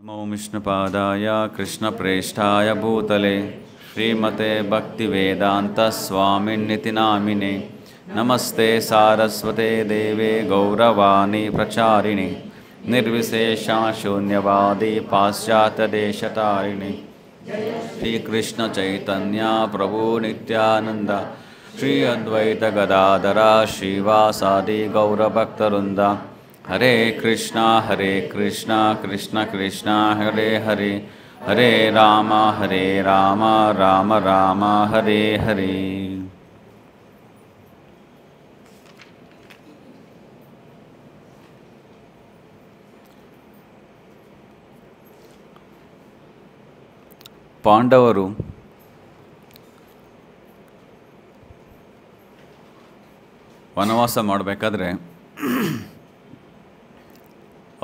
नमो विष्णुपादाय कृष्णप्रेष्ठाय भूतले श्रीमते भक्तिवेदान्तस्वामिन्निति नामिने नमस्ते सारस्वते देवे गौरवाणी प्रचारिणे निर्विशेषा शून्यवादी पाश्चात्यदेशतारिणे श्रीकृष्ण चैतन्य प्रभु नित्यानंद श्री अद्वैत गदाधर श्रीवासादि गौरभक्तवृंद हरे कृष्णा कृष्ण कृष्ण हरे हरे हरे राम राम राम हरे हरे. ಪಾಂಡವರು ವನವಾಸ ಮಾಡಬೇಕಾದ್ರೆ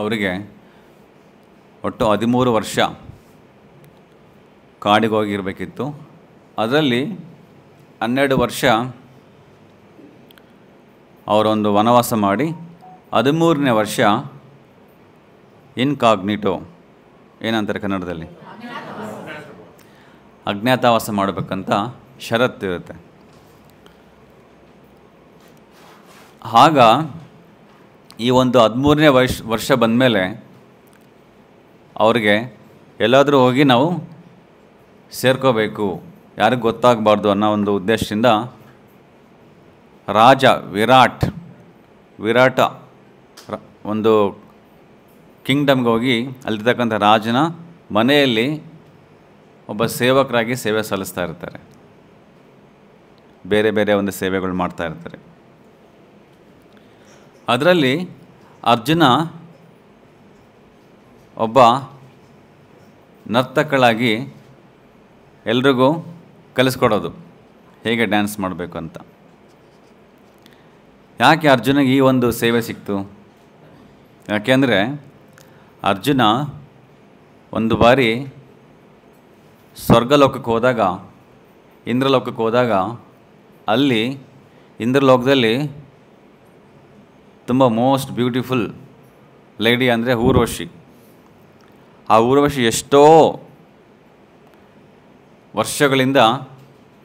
ಅವರಿಗೆ ಒಟ್ಟು 13 ವರ್ಷ ಕಾಡಿಗೆ ಹೋಗಿರಬೇಕಿತ್ತು. ಅದರಲ್ಲಿ 12 ವರ್ಷ ಅವರೊಂದು ವನವಾಸ ಮಾಡಿ 13ನೇ ವರ್ಷ ಇನ್ಕಾಗ್ನಿಟೋ ಏನಂತಾರೆ ಕನ್ನಡದಲ್ಲಿ ಅಜ್ಞಾತವಾಸ ಮಾಡಬೇಕಂತ ಷರತ್ತಿರುತ್ತೆ. ಆಗ ಈ ಒಂದು 13ನೇ ವರ್ಷ ಬಂದಮೇಲೆ ಅವ್ರಿಗೆ ಎಲ್ಲಾದರೂ ಹೋಗಿ ನಾವು ಸೇರ್ಕೋಬೇಕು, ಯಾರಿಗೂ ಗೊತ್ತಾಗಬಾರ್ದು ಅನ್ನೋ ಒಂದು ಉದ್ದೇಶದಿಂದ ರಾಜ ವಿರಾಟ ಒಂದು ಕಿಂಗ್ಡಮ್ಗೆ ಹೋಗಿ ಅಲ್ಲಿರ್ತಕ್ಕಂಥ ರಾಜನ ಮನೆಯಲ್ಲಿ ಒಬ್ಬ ಸೇವಕರಾಗಿ ಸೇವೆ ಸಲ್ಲಿಸ್ತಾ ಇರ್ತಾರೆ. ಬೇರೆ ಬೇರೆ ಒಂದು ಸೇವೆಗಳು ಮಾಡ್ತಾ ಇರ್ತಾರೆ. ಅದರಲ್ಲಿ ಅರ್ಜುನ ಒಬ್ಬ ನರ್ತಕಳಾಗಿ ಎಲ್ರಿಗೂ ಕಲಿಸ್ಕೊಡೋದು ಹೇಗೆ ಡ್ಯಾನ್ಸ್ ಮಾಡಬೇಕು ಅಂತ. ಯಾಕೆ ಅರ್ಜುನಿಗೆ ಈ ಒಂದು ಸೇವೆ ಸಿಕ್ತು? ಯಾಕೆಂದರೆ ಅರ್ಜುನ ಒಂದು ಬಾರಿ ಸ್ವರ್ಗಲೋಕಕ್ಕೆ ಹೋದಾಗ, ಇಂದ್ರಲೋಕಕ್ಕೆ ಹೋದಾಗ, ಅಲ್ಲಿ ಇಂದ್ರಲೋಕದಲ್ಲಿ ತುಂಬ ಮೋಸ್ಟ್ ಬ್ಯೂಟಿಫುಲ್ ಲೇಡಿ ಅಂದರೆ ಊರ್ವಶಿ. ಆ ಊರ್ವಶಿ ಎಷ್ಟೋ ವರ್ಷಗಳಿಂದ,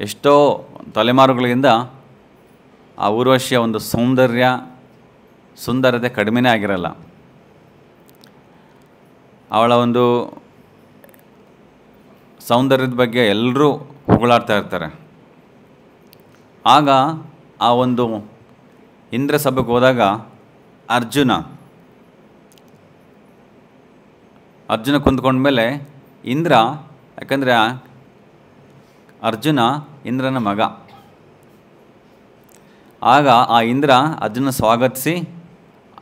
ಎಷ್ಟೋ ತಲೆಮಾರುಗಳಿಂದ ಆ ಊರ್ವಶಿಯ ಒಂದು ಸುಂದರತೆ ಕಡಿಮೆನೇ ಆಗಿರಲ್ಲ. ಅವಳ ಒಂದು ಸೌಂದರ್ಯದ ಬಗ್ಗೆ ಎಲ್ಲರೂ ಹೊಗಳಾಡ್ತಾ ಇರ್ತಾರೆ. ಆಗ ಆ ಒಂದು ಇಂದ್ರ ಸಭೆಗೆ ಹೋದಾಗ ಅರ್ಜುನ ಕುಂತ್ಕೊಂಡ್ಮೇಲೆ ಇಂದ್ರ, ಯಾಕಂದರೆ ಅರ್ಜುನ ಇಂದ್ರನ ಮಗ, ಆಗ ಆ ಇಂದ್ರ ಅರ್ಜುನ ಸ್ವಾಗತಿಸಿ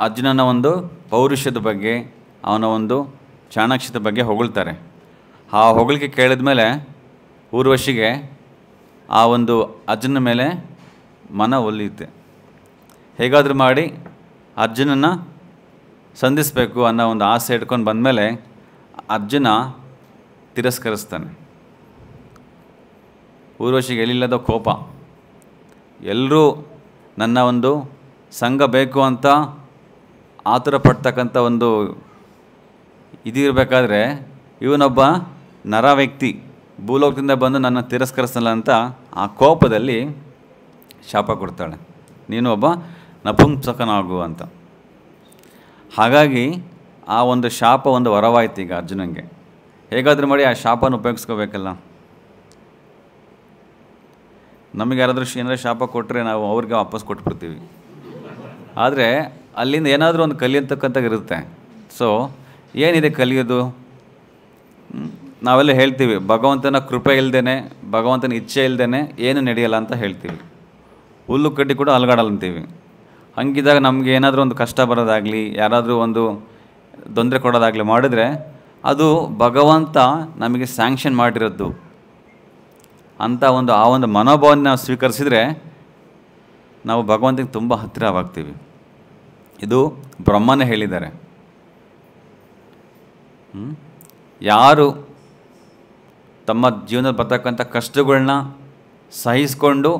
ಅರ್ಜುನನ ಒಂದು ಪೌರುಷದ ಬಗ್ಗೆ, ಅವನ ಒಂದು ಚಾಣಾಕ್ಷತೆ ಬಗ್ಗೆ ಹೊಗಳ್ತಾರೆ. ಆ ಹೊಗಳಿಕೆ ಕೇಳಿದ ಮೇಲೆ ಊರ್ವಶಿಗೆ ಆ ಒಂದು ಅರ್ಜುನ ಮೇಲೆ ಮನ ಒಲಿಯುತ್ತೆ. ಹೇಗಾದರೂ ಮಾಡಿ ಅರ್ಜುನನ ಸಂಧಿಸಬೇಕು ಅನ್ನೋ ಒಂದು ಆಸೆ ಇಟ್ಕೊಂಡು ಬಂದಮೇಲೆ ಅರ್ಜುನ ತಿರಸ್ಕರಿಸ್ತಾನೆ. ಊರ್ವಶಿಗೆ ಎಲ್ಲಿಲ್ಲದ ಕೋಪ. ಎಲ್ಲರೂ ನನ್ನ ಒಂದು ಸಂಘ ಬೇಕು ಅಂತ ಆತುರ ಪಡ್ತಕ್ಕಂಥ ಒಂದು ಇದಿರಬೇಕಾದ್ರೆ ಇವನೊಬ್ಬ ನರ ವ್ಯಕ್ತಿ ಭೂಲೋಕದಿಂದ ಬಂದು ನನ್ನ ತಿರಸ್ಕರಿಸಲ್ಲ ಅಂತ ಆ ಕೋಪದಲ್ಲಿ ಶಾಪ ಕೊಡ್ತಾಳೆ, ನೀನು ಒಬ್ಬ ನಪುಂಸಕನಾಗು ಅಂತ. ಹಾಗಾಗಿ ಆ ಒಂದು ಶಾಪ ಒಂದು ವರವಾಯ್ತು ಈಗ ಅರ್ಜುನಂಗೆ. ಹೇಗಾದರೂ ಮಾಡಿ ಆ ಶಾಪನ ಉಪಯೋಗಿಸ್ಕೋಬೇಕಲ್ಲ. ನಮಗೆ ಯಾರಾದರೂ ಏನಾದರೂ ಶಾಪ ಕೊಟ್ಟರೆ ನಾವು ಅವ್ರಿಗೆ ವಾಪಸ್ ಕೊಟ್ಬಿಡ್ತೀವಿ. ಆದರೆ ಅಲ್ಲಿಂದ ಏನಾದರೂ ಒಂದು ಕಲಿಯತಕ್ಕಂಥ ಇರುತ್ತೆ. ಸೊ ಏನಿದೆ ಕಲಿಯೋದು? ನಾವೆಲ್ಲ ಹೇಳ್ತೀವಿ ಭಗವಂತನ ಕೃಪೆ ಇಲ್ಲದೇ, ಭಗವಂತನ ಇಚ್ಛೆ ಇಲ್ಲದೇ ಏನು ನಡೆಯಲ್ಲ ಅಂತ ಹೇಳ್ತೀವಿ. ಹುಲ್ಲು ಕಡ್ಡಿ ಕೂಡ ಅಲಗಾಡಲ್ಲ ಅಂತೀವಿ. ಹಂಗಿದ್ದಾಗ ನಮಗೆ ಏನಾದರೂ ಒಂದು ಕಷ್ಟ ಬರೋದಾಗಲಿ, ಯಾರಾದರೂ ಒಂದು ತೊಂದರೆ ಕೊಡೋದಾಗಲಿ ಮಾಡಿದ್ರೆ ಅದು ಭಗವಂತ ನಮಗೆ ಸ್ಯಾಂಕ್ಷನ್ ಮಾಡಿರೋದು ಅಂತ ಆ ಒಂದು ಮನೋಭಾವನ ನಾವು ಸ್ವೀಕರಿಸಿದರೆ ನಾವು ಭಗವಂತನಿಗೆ ತುಂಬ ಹತ್ತಿರವಾಗ್ತೀವಿ. ಇದು ಬ್ರಹ್ಮನೇ ಹೇಳಿದ್ದಾರೆ. ಯಾರು ತಮ್ಮ ಜೀವನದಲ್ಲಿ ಬರ್ತಕ್ಕಂಥ ಕಷ್ಟಗಳನ್ನ ಸಹಿಸ್ಕೊಂಡು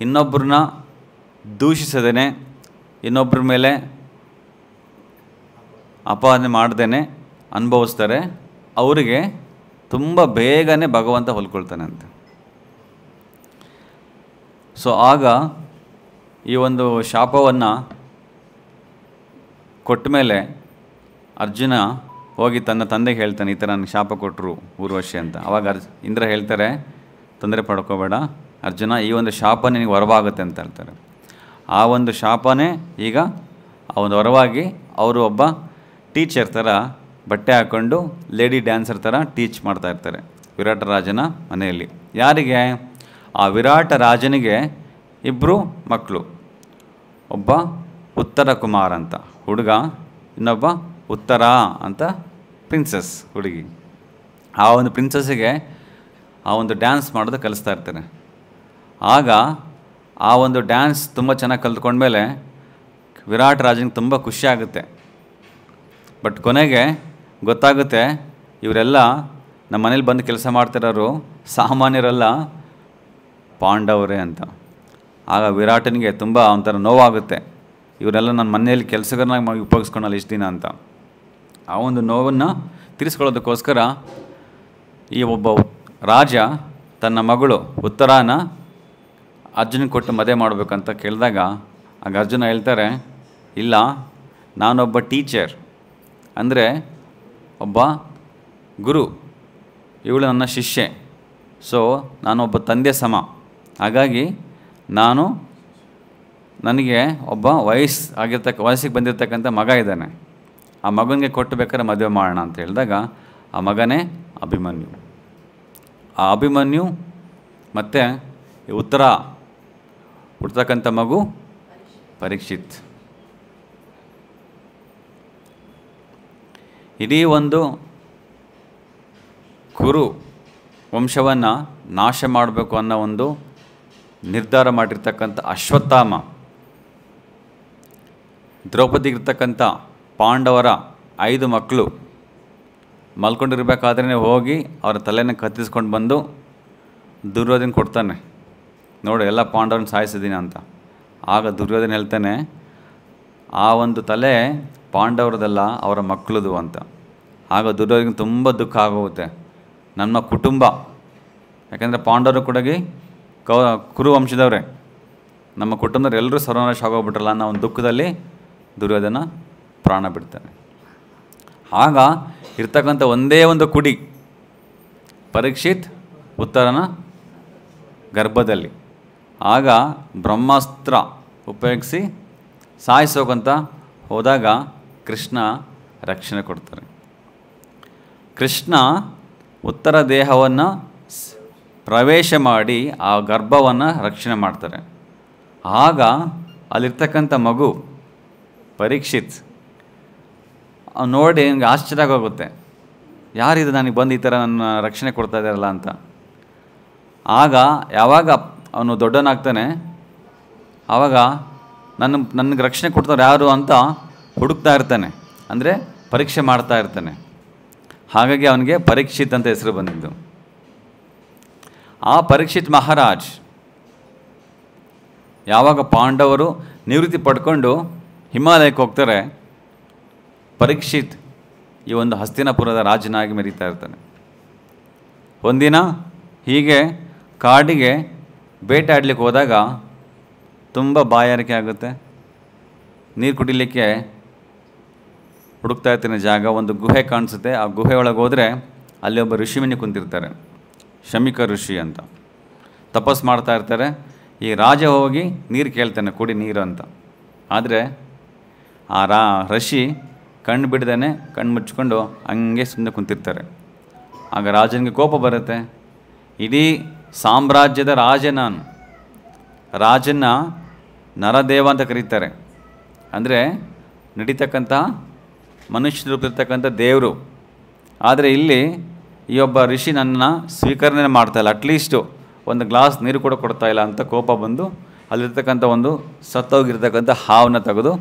ಇನ್ನೊಬ್ಬರನ್ನ ದೂಷಿಸದೇನೆ, ಇನ್ನೊಬ್ಬರ ಮೇಲೆ ಅಪವಾದ ಮಾಡ್ದೇ ಅನುಭವಿಸ್ತಾರೆ, ಅವರಿಗೆ ತುಂಬ ಬೇಗನೆ ಭಗವಂತ ಹೊಲ್ಕೊಳ್ತಾನೆ ಅಂತ. ಸೊ ಆಗ ಈ ಒಂದು ಶಾಪವನ್ನು ಕೊಟ್ಟ ಮೇಲೆ ಅರ್ಜುನ ಹೋಗಿ ತನ್ನ ತಂದೆಗೆ ಹೇಳ್ತಾನೆ, ಈ ಥರ ನನಗೆ ಶಾಪ ಕೊಟ್ಟರು ಊರ್ವಶಿ ಅಂತ. ಆವಾಗ ಇಂದ್ರ ಹೇಳ್ತಾರೆ, ತೊಂದರೆ ಪಡ್ಕೋಬೇಡ ಅರ್ಜುನ, ಈ ಒಂದು ಶಾಪ ನಿನಗೆ ವರವಾಗುತ್ತೆ ಅಂತ ಹೇಳ್ತಾರೆ. ಆ ಒಂದು ಶಾಪನೇ ಈಗ ಆ ಒಂದು ವರವಾಗಿ ಅವರು ಒಬ್ಬ ಟೀಚರ್ ಥರ ಬಟ್ಟೆ ಹಾಕ್ಕೊಂಡು ಲೇಡಿ ಡ್ಯಾನ್ಸರ್ ಥರ ಟೀಚ್ ಮಾಡ್ತಾಯಿರ್ತಾರೆ ವಿರಾಟ ರಾಜನ ಮನೆಯಲ್ಲಿ. ಯಾರಿಗೆ? ಆ ವಿರಾಟ ರಾಜನಿಗೆ ಇಬ್ಬರು ಮಕ್ಕಳು, ಒಬ್ಬ ಉತ್ತರ ಕುಮಾರ್ ಅಂತ ಹುಡುಗ, ಇನ್ನೊಬ್ಬ ಉತ್ತರ ಅಂತ ಪ್ರಿನ್ಸಸ್ ಹುಡುಗಿ. ಆ ಒಂದು ಪ್ರಿನ್ಸಸ್ಸಿಗೆ ಆ ಒಂದು ಡ್ಯಾನ್ಸ್ ಮಾಡೋದು ಕಲಿಸ್ತಾ ಇರ್ತಾರೆ. ಆಗ ಆ ಒಂದು ಡ್ಯಾನ್ಸ್ ತುಂಬ ಚೆನ್ನಾಗಿ ಕಲ್ತ್ಕೊಂಡ್ಮೇಲೆ ವಿರಾಟ್ ರಾಜನಿಗೆ ತುಂಬ ಖುಷಿ ಆಗುತ್ತೆ. ಬಟ್ ಕೊನೆಗೆ ಗೊತ್ತಾಗುತ್ತೆ, ಇವರೆಲ್ಲ ನಮ್ಮ ಮನೇಲಿ ಬಂದು ಕೆಲಸ ಮಾಡ್ತಿರೋರು ಸಾಮಾನ್ಯರೆಲ್ಲ ಪಾಂಡವರೇ ಅಂತ. ಆಗ ವಿರಾಟನಿಗೆ ತುಂಬ ಒಂಥರ ನೋವಾಗುತ್ತೆ, ಇವರೆಲ್ಲ ನನ್ನ ಮನೆಯಲ್ಲಿ ಕೆಲಸಗಾರನಾಗಿ ಉಪಯೋಗಿಸ್ಕೊಳಲ್ಲ ಇಷ್ಟು ದಿನ ಅಂತ. ಆ ಒಂದು ನೋವನ್ನು ತೀರಿಸ್ಕೊಳ್ಳೋದಕ್ಕೋಸ್ಕರ ಈ ಒಬ್ಬ ರಾಜ ತನ್ನ ಮಗಳು ಉತ್ತರಾನ ಅರ್ಜುನಿಗೆ ಕೊಟ್ಟು ಮದುವೆ ಮಾಡಬೇಕಂತ ಕೇಳಿದಾಗ ಆಗ ಅರ್ಜುನ ಹೇಳ್ತಾರೆ, ಇಲ್ಲ, ನಾನೊಬ್ಬ ಟೀಚರ್, ಅಂದರೆ ಒಬ್ಬ ಗುರು, ಇವಳು ನನ್ನ ಶಿಷ್ಯೆ, ಸೊ ನಾನೊಬ್ಬ ತಂದೆ ಸಮ. ಹಾಗಾಗಿ ನನಗೆ ಒಬ್ಬ ವಯಸ್ಸಿಗೆ ಬಂದಿರತಕ್ಕಂಥ ಮಗ ಇದ್ದಾನೆ, ಆ ಮಗನಿಗೆ ಕೊಟ್ಟು ಬೇಕಾದ್ರೆ ಮದುವೆ ಮಾಡೋಣ ಅಂತ ಹೇಳಿದಾಗ ಆ ಮಗನೇ ಅಭಿಮನ್ಯು. ಆ ಅಭಿಮನ್ಯು ಮತ್ತು ಉತ್ತರ ಹುಡ್ತಕ್ಕಂಥ ಮಗು ಪರೀಕ್ಷಿತ್. ಇಡೀ ಒಂದು ಕುರು ವಂಶವನ್ನು ನಾಶ ಮಾಡಬೇಕು ಅನ್ನೋ ಒಂದು ನಿರ್ಧಾರ ಮಾಡಿರ್ತಕ್ಕಂಥ ಅಶ್ವತ್ಥಾಮ, ದ್ರೌಪದಿಗಿರ್ತಕ್ಕಂಥ ಪಾಂಡವರ 5 ಮಕ್ಕಳು ಮಲ್ಕೊಂಡಿರ್ಬೇಕಾದ್ರೆ ಹೋಗಿ ಅವರ ತಲೆನ ಕತ್ತಿಸ್ಕೊಂಡು ಬಂದು ದುರ್ಯೋಧನ ಕೊಡ್ತಾನೆ, ನೋಡು ಎಲ್ಲ ಪಾಂಡವರನ್ನ ಸಾಯಿಸಿದ್ದೀನಿ ಅಂತ. ಆಗ ದುರ್ಯೋಧನ ಹೇಳ್ತಾನೆ, ಆ ಒಂದು ತಲೆ ಪಾಂಡವರದಲ್ಲ, ಅವರ ಮಕ್ಕಳದು ಅಂತ. ಆಗ ದುರ್ಯೋಧನ ತುಂಬ ದುಃಖ ಆಗೋಗುತ್ತೆ, ನಮ್ಮ ಕುಟುಂಬ, ಯಾಕೆಂದರೆ ಪಾಂಡವರು ಕೂಡ ಕುರು ವಂಶದವರೇ, ನಮ್ಮ ಕುಟುಂಬದವ್ರು ಎಲ್ಲರೂ ಸರ್ವನಾಶ ಆಗೋಗ್ಬಿಟ್ರಲ್ಲ ಅನ್ನೋ ಒಂದು ದುಃಖದಲ್ಲಿ ದುರ್ಯೋಧನ ಪ್ರಾಣ ಬಿಡ್ತಾನೆ. ಆಗ ಇರ್ತಕ್ಕಂಥ ಒಂದೇ ಒಂದು ಕುಡಿ ಪರೀಕ್ಷಿತ್ ಉತ್ತರನ ಗರ್ಭದಲ್ಲಿ. ಆಗ ಬ್ರಹ್ಮಾಸ್ತ್ರ ಉಪಯೋಗಿಸಿ ಸಾಯಿಸೋಕಂತ ಹೋದಾಗ ಕೃಷ್ಣ ರಕ್ಷಣೆ ಕೊಡ್ತಾರೆ. ಕೃಷ್ಣ ಉತ್ತರ ದೇಹವನ್ನು ಪ್ರವೇಶ ಮಾಡಿ ಆ ಗರ್ಭವನ್ನು ರಕ್ಷಣೆ ಮಾಡ್ತಾರೆ. ಆಗ ಅಲ್ಲಿರ್ತಕ್ಕಂಥ ಮಗು ಪರೀಕ್ಷಿತ್ ನೋಡಿ ನನಗೆ ಆಶ್ಚರ್ಯ ಆಗೋಗುತ್ತೆ, ಯಾರಿದು ನನಗೆ ಬಂದು ಈ ಥರ ನನ್ನ ರಕ್ಷಣೆ ಕೊಡ್ತಾ ಇದ್ದಾರಲ್ಲ ಅಂತ. ಆಗ ಯಾವಾಗ ಅವನು ದೊಡ್ಡವನಾಗ್ತಾನೆ, ಆವಾಗ ನನಗೆ ರಕ್ಷಣೆ ಕೊಡ್ತಾರೆ ಯಾರು ಅಂತ ಹುಡುಕ್ತಾ ಇರ್ತಾನೆ, ಅಂದರೆ ಪರೀಕ್ಷೆ ಮಾಡ್ತಾ ಇರ್ತಾನೆ. ಹಾಗಾಗಿ ಅವನಿಗೆ ಪರೀಕ್ಷಿತ್ ಅಂತ ಹೆಸರು ಬಂದಿದ್ದು. ಆ ಪರೀಕ್ಷಿತ್ ಮಹಾರಾಜ್ ಯಾವಾಗ ಪಾಂಡವರು ನಿವೃತ್ತಿ ಪಡ್ಕೊಂಡು ಹಿಮಾಲಯಕ್ಕೆ ಹೋಗ್ತಾರೆ, ಪರೀಕ್ಷಿತ್ ಈ ಒಂದು ಹಸ್ತಿನಾಪುರದ ರಾಜನಾಗಿ ಮೆರೀತಾ ಇರ್ತಾನೆ. ಒಂದಿನ ಹೀಗೆ ಕಾಡಿಗೆ ಬೇಟೆಯಾಡಲಿಕ್ಕೆ ಹೋದಾಗ ತುಂಬ ಬಾಯಾರಿಕೆ ಆಗುತ್ತೆ, ನೀರು ಕುಡಿಲಿಕ್ಕೆ ಹುಡುಕ್ತಾ ಇರ್ತಾನೆ ಜಾಗ. ಒಂದು ಗುಹೆ ಕಾಣಿಸುತ್ತೆ, ಆ ಗುಹೆ ಒಳಗೆ ಹೋದರೆ ಅಲ್ಲಿ ಒಬ್ಬ ಋಷಿಮುನಿ ಕುಂತಿರ್ತಾರೆ, ಶಮಿಕ ಋಷಿ ಅಂತ ತಪಸ್ ಮಾಡ್ತಾ ಇರ್ತಾರೆ. ಈ ರಾಜ ಹೋಗಿ ನೀರು ಕೇಳ್ತಾನೆ, ಕುಡಿ ನೀರು ಅಂತ. ಆದರೆ ಆ ಋಷಿ ಕಣ್ಣು ಬಿಡ್ದೇನೆ ಕಣ್ಣು ಮುಚ್ಕೊಂಡು ಹಂಗೆ ಸುಮ್ಮನೆ ಕುಂತಿರ್ತಾರೆ. ಆಗ ರಾಜನಿಗೆ ಕೋಪ ಬರುತ್ತೆ, ಇಡೀ ಸಾಮ್ರಾಜ್ಯದ ರಾಜ ನಾನು, ರಾಜನ ನರದೇವ ಅಂತ ಕರೀತಾರೆ, ಅಂದರೆ ನಡೀತಕ್ಕಂಥ ಮನುಷ್ಯ ರೂಪಿರ್ತಕ್ಕಂಥ ದೇವರು. ಆದರೆ ಇಲ್ಲಿ ಈ ಒಬ್ಬ ಋಷಿ ನನ್ನ ಸ್ವೀಕರಣೆ ಮಾಡ್ತಾಯಿಲ್ಲ, ಅಟ್ಲೀಸ್ಟು ಒಂದು ಗ್ಲಾಸ್ ನೀರು ಕೂಡ ಕೊಡ್ತಾಯಿಲ್ಲ ಅಂತ ಕೋಪ ಬಂದು ಅಲ್ಲಿರ್ತಕ್ಕಂಥ ಒಂದು ಸತ್ತೋಗಿರ್ತಕ್ಕಂಥ ಹಾವನ್ನ ತೆಗೆದು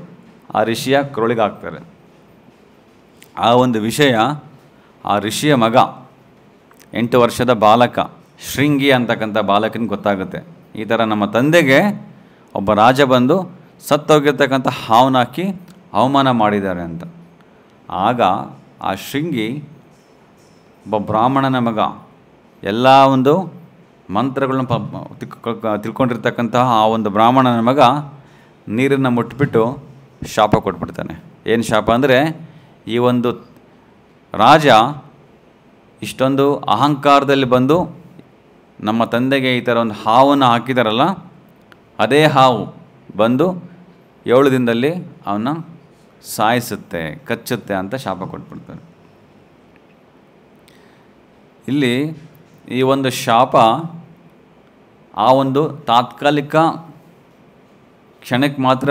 ಆ ಋಷಿಯ ಕ್ರೋಳಿಗೆ ಹಾಕ್ತಾರೆ. ಆ ಒಂದು ವಿಷಯ ಆ ಋಷಿಯ ಮಗ 8 ವರ್ಷದ ಬಾಲಕ ಶೃಂಗಿ ಅಂತಕ್ಕಂಥ ಬಾಲಕನಿಗೆ ಗೊತ್ತಾಗುತ್ತೆ, ಈ ಥರ ನಮ್ಮ ತಂದೆಗೆ ಒಬ್ಬ ರಾಜ ಬಂದು ಸತ್ತೋಗಿರ್ತಕ್ಕಂಥ ಹಾವನ್ನ ಹಾಕಿ ಅವಮಾನ ಮಾಡಿದ್ದಾರೆ ಅಂತ. ಆಗ ಆ ಶೃಂಗಿ ಒಬ್ಬ ಬ್ರಾಹ್ಮಣನ ಮಗ ಎಲ್ಲ ಒಂದು ಮಂತ್ರಗಳನ್ನ ತಿಳ್ಕೊಂಡಿರ್ತಕ್ಕಂತಹ ಆ ಒಂದು ಬ್ರಾಹ್ಮಣನ ಮಗ ನೀರನ್ನು ಮುಟ್ಬಿಟ್ಟು ಶಾಪ ಕೊಟ್ಬಿಡ್ತಾನೆ. ಏನು ಶಾಪ ಅಂದರೆ, ಈ ಒಂದು ರಾಜ ಇಷ್ಟೊಂದು ಅಹಂಕಾರದಲ್ಲಿ ಬಂದು ನಮ್ಮ ತಂದೆಗೆ ಈ ಥರ ಒಂದು ಹಾವನ್ನು ಹಾಕಿದಾರಲ್ಲ, ಅದೇ ಹಾವು ಬಂದು 7 ದಿನದಲ್ಲಿ ಅವನ್ನ ಸಾಯಿಸುತ್ತೆ, ಕಚ್ಚುತ್ತೆ ಅಂತ ಶಾಪ ಕೊಟ್ಬಿಡ್ತಾರೆ. ಇಲ್ಲಿ ಈ ಒಂದು ಶಾಪ ಆ ಒಂದು ತಾತ್ಕಾಲಿಕ ಕ್ಷಣಕ್ಕೆ ಮಾತ್ರ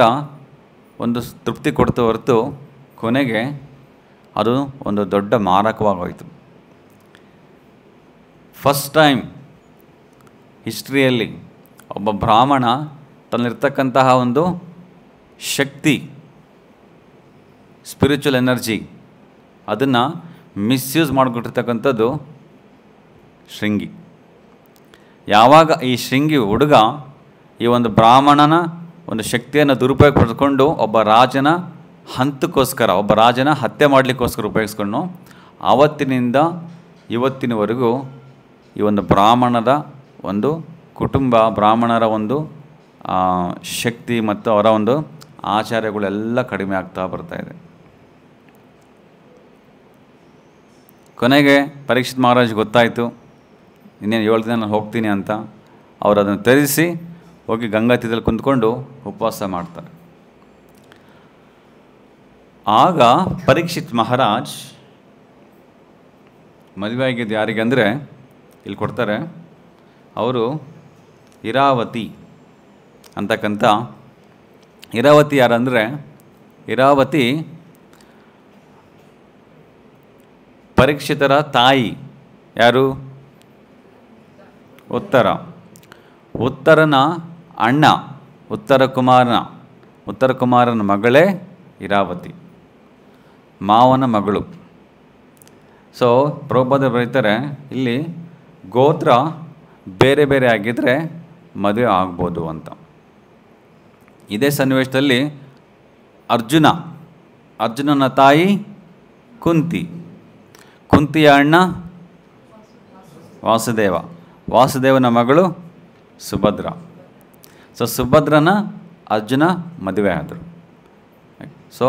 ಒಂದು ತೃಪ್ತಿ ಕೊಡ್ತು ಹೊರತು ಕೊನೆಗೆ ಅದು ಒಂದು ದೊಡ್ಡ ಮಾರಕವಾಗೋಯಿತು. ಫಸ್ಟ್ ಟೈಮ್ ಹಿಸ್ಟ್ರಿಯಲ್ಲಿ ಒಬ್ಬ ಬ್ರಾಹ್ಮಣ ತನ್ನಲ್ಲಿರ್ತಕ್ಕಂತಹ ಒಂದು ಶಕ್ತಿ, ಸ್ಪಿರಿಚುವಲ್ ಎನರ್ಜಿ, ಅದನ್ನು ಮಿಸ್ಯೂಸ್ ಮಾಡಿಕೊಟ್ಟಿರ್ತಕ್ಕಂಥದ್ದು ಶೃಂಗಿ. ಯಾವಾಗ ಈ ಶೃಂಗಿ ಹುಡುಗ ಈ ಒಂದು ಬ್ರಾಹ್ಮಣನ ಒಂದು ಶಕ್ತಿಯನ್ನು ದುರುಪಯೋಗ ಪಡ್ಕೊಂಡು ಒಬ್ಬ ರಾಜನ ಹಂತಕ್ಕೋಸ್ಕರ, ಒಬ್ಬ ರಾಜನ ಹತ್ಯೆ ಮಾಡಲಿಕ್ಕೋಸ್ಕರ ಉಪಯೋಗಿಸ್ಕೊಂಡು, ಆವತ್ತಿನಿಂದ ಇವತ್ತಿನವರೆಗೂ ಈ ಒಂದು ಬ್ರಾಹ್ಮಣರ ಒಂದು ಕುಟುಂಬ, ಬ್ರಾಹ್ಮಣರ ಒಂದು ಶಕ್ತಿ ಮತ್ತು ಅವರ ಒಂದು ಆಚಾರ್ಯಗಳೆಲ್ಲ ಕಡಿಮೆ ಆಗ್ತಾ ಬರ್ತಾಯಿದೆ. ಕೊನೆಗೆ ಪರೀಕ್ಷಿತ್ ಮಹಾರಾಜ್ ಗೊತ್ತಾಯಿತು, ಇನ್ನೇನು 7 ದಿನ ನಾನು ಹೋಗ್ತೀನಿ ಅಂತ. ಅವರು ಅದನ್ನು ತ್ಯಜಿಸಿ ಹೋಗಿ ಗಂಗಾ ತೀರದಲ್ಲಿ ಕುಂತ್ಕೊಂಡು ಉಪವಾಸ ಮಾಡ್ತಾರೆ. ಆಗ ಪರೀಕ್ಷಿತ್ ಮಹಾರಾಜ್ ಮದುವೆ ಆಗಿದ್ದು ಯಾರಿಗೆ ಅಂದರೆ, ಇಲ್ಲಿ ಕೊಡ್ತಾರೆ, ಅವರು ಇರಾವತಿ ಅಂತಕ್ಕಂಥ. ಇರಾವತಿ ಯಾರಂದರೆ, ಇರಾವತಿ ಪರೀಕ್ಷಿತರ ತಾಯಿ. ಯಾರು? ಉತ್ತರನ ಅಣ್ಣ, ಉತ್ತರ ಕುಮಾರನ ಮಗಳೇ ಇರಾವತಿ, ಮಾವನ ಮಗಳು. ಸೊ ಪ್ರಭುಪಾದ ಬರೀತಾರೆ, ಇಲ್ಲಿ ಗೋತ್ರ ಬೇರೆ ಬೇರೆ ಆಗಿದ್ದರೆ ಮದುವೆ ಆಗ್ಬೋದು ಅಂತ. ಇದೇ ಸನ್ನಿವೇಶದಲ್ಲಿ ಅರ್ಜುನನ ತಾಯಿ ಕುಂತಿಯ ಅಣ್ಣ ವಾಸುದೇವನ ಮಗಳು ಸುಭದ್ರ. ಸೊ ಸುಭದ್ರನ ಅರ್ಜುನ ಮದುವೆ ಆದರು. ಸೊ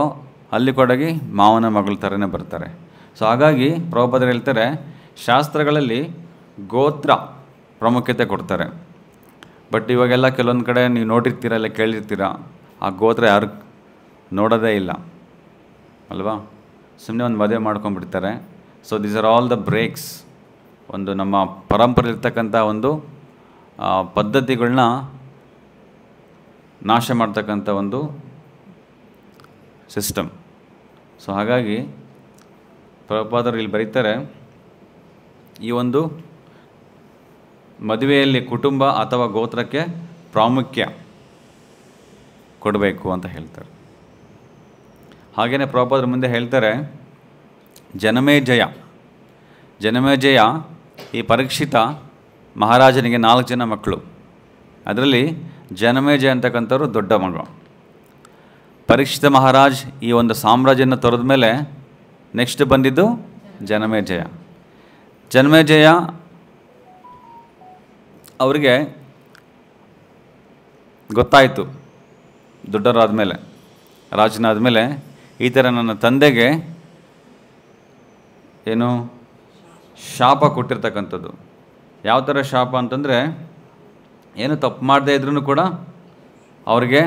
ಅಲ್ಲಿ ಕೊಡಗಿ ಮಾವನ ಮಗಳ ಥರನೇ ಬರ್ತಾರೆ. ಸೊ ಹಾಗಾಗಿ ಪ್ರಭುಪಾದರು ಹೇಳ್ತಾರೆ, ಶಾಸ್ತ್ರಗಳಲ್ಲಿ ಗೋತ್ರ ಪ್ರಾಮುಖ್ಯತೆ ಕೊಡ್ತಾರೆ. ಬಟ್ ಇವಾಗೆಲ್ಲ ಕೆಲವೊಂದು ಕಡೆ ನೀವು ನೋಡಿರ್ತೀರ, ಇಲ್ಲ ಕೇಳಿರ್ತೀರ, ಆ ಗೋತ್ರ ಯಾರು ನೋಡೋದೇ ಇಲ್ಲ ಅಲ್ವಾ, ಸುಮ್ಮನೆ ಒಂದು ಮದುವೆ ಮಾಡ್ಕೊಂಡ್ಬಿಡ್ತಾರೆ. So these are all the breaks. ಒಂದು ನಮ್ಮ ಪರಂಪರೆ ಇರ್ತಕ್ಕಂಥ ಒಂದು ಪದ್ಧತಿಗಳನ್ನ ನಾಶ ಮಾಡ್ತಕ್ಕಂಥ ಒಂದು ಸಿಸ್ಟಮ್. ಸೊ ಹಾಗಾಗಿ ಪ್ರಭುಪಾದರು ಇಲ್ಲಿ ಬರೀತಾರೆ, ಈ ಒಂದು ಮದುವೆಯಲ್ಲಿ ಕುಟುಂಬ ಅಥವಾ ಗೋತ್ರಕ್ಕೆ ಪ್ರಾಮುಖ್ಯ ಕೊಡಬೇಕು ಅಂತ ಹೇಳ್ತಾರೆ. ಹಾಗೆಯೇ ಪ್ರಭುಪಾದರು ಮುಂದೆ ಹೇಳ್ತಾರೆ, ಜನಮೇಜಯ ಈ ಪರೀಕ್ಷಿತ ಮಹಾರಾಜನಿಗೆ 4 ಜನ ಮಕ್ಕಳು. ಅದರಲ್ಲಿ ಜನಮೇಜಯ ಅಂತಕ್ಕಂಥವ್ರು ದೊಡ್ಡ ಮಗ. ಪರೀಕ್ಷಿತ ಮಹಾರಾಜ್ ಈ ಒಂದು ಸಾಮ್ರಾಜ್ಯನ ತೊರೆದ ಮೇಲೆ ನೆಕ್ಸ್ಟ್ ಬಂದಿದ್ದು ಜನಮೇಜಯ ಅವರಿಗೆ ಗೊತ್ತಾಯಿತು, ದೊಡ್ಡವರಾದಮೇಲೆ, ರಾಜನಾದಮೇಲೆ, ಈ ಥರ ನನ್ನ ತಂದೆಗೆ ಏನು ಶಾಪ ಕೊಟ್ಟಿರ್ತಕ್ಕಂಥದ್ದು. ಯಾವ ಥರ ಶಾಪ ಅಂತಂದರೆ, ಏನು ತಪ್ಪು ಮಾಡದೇ ಇದ್ರೂ ಕೂಡ ಅವ್ರಿಗೆ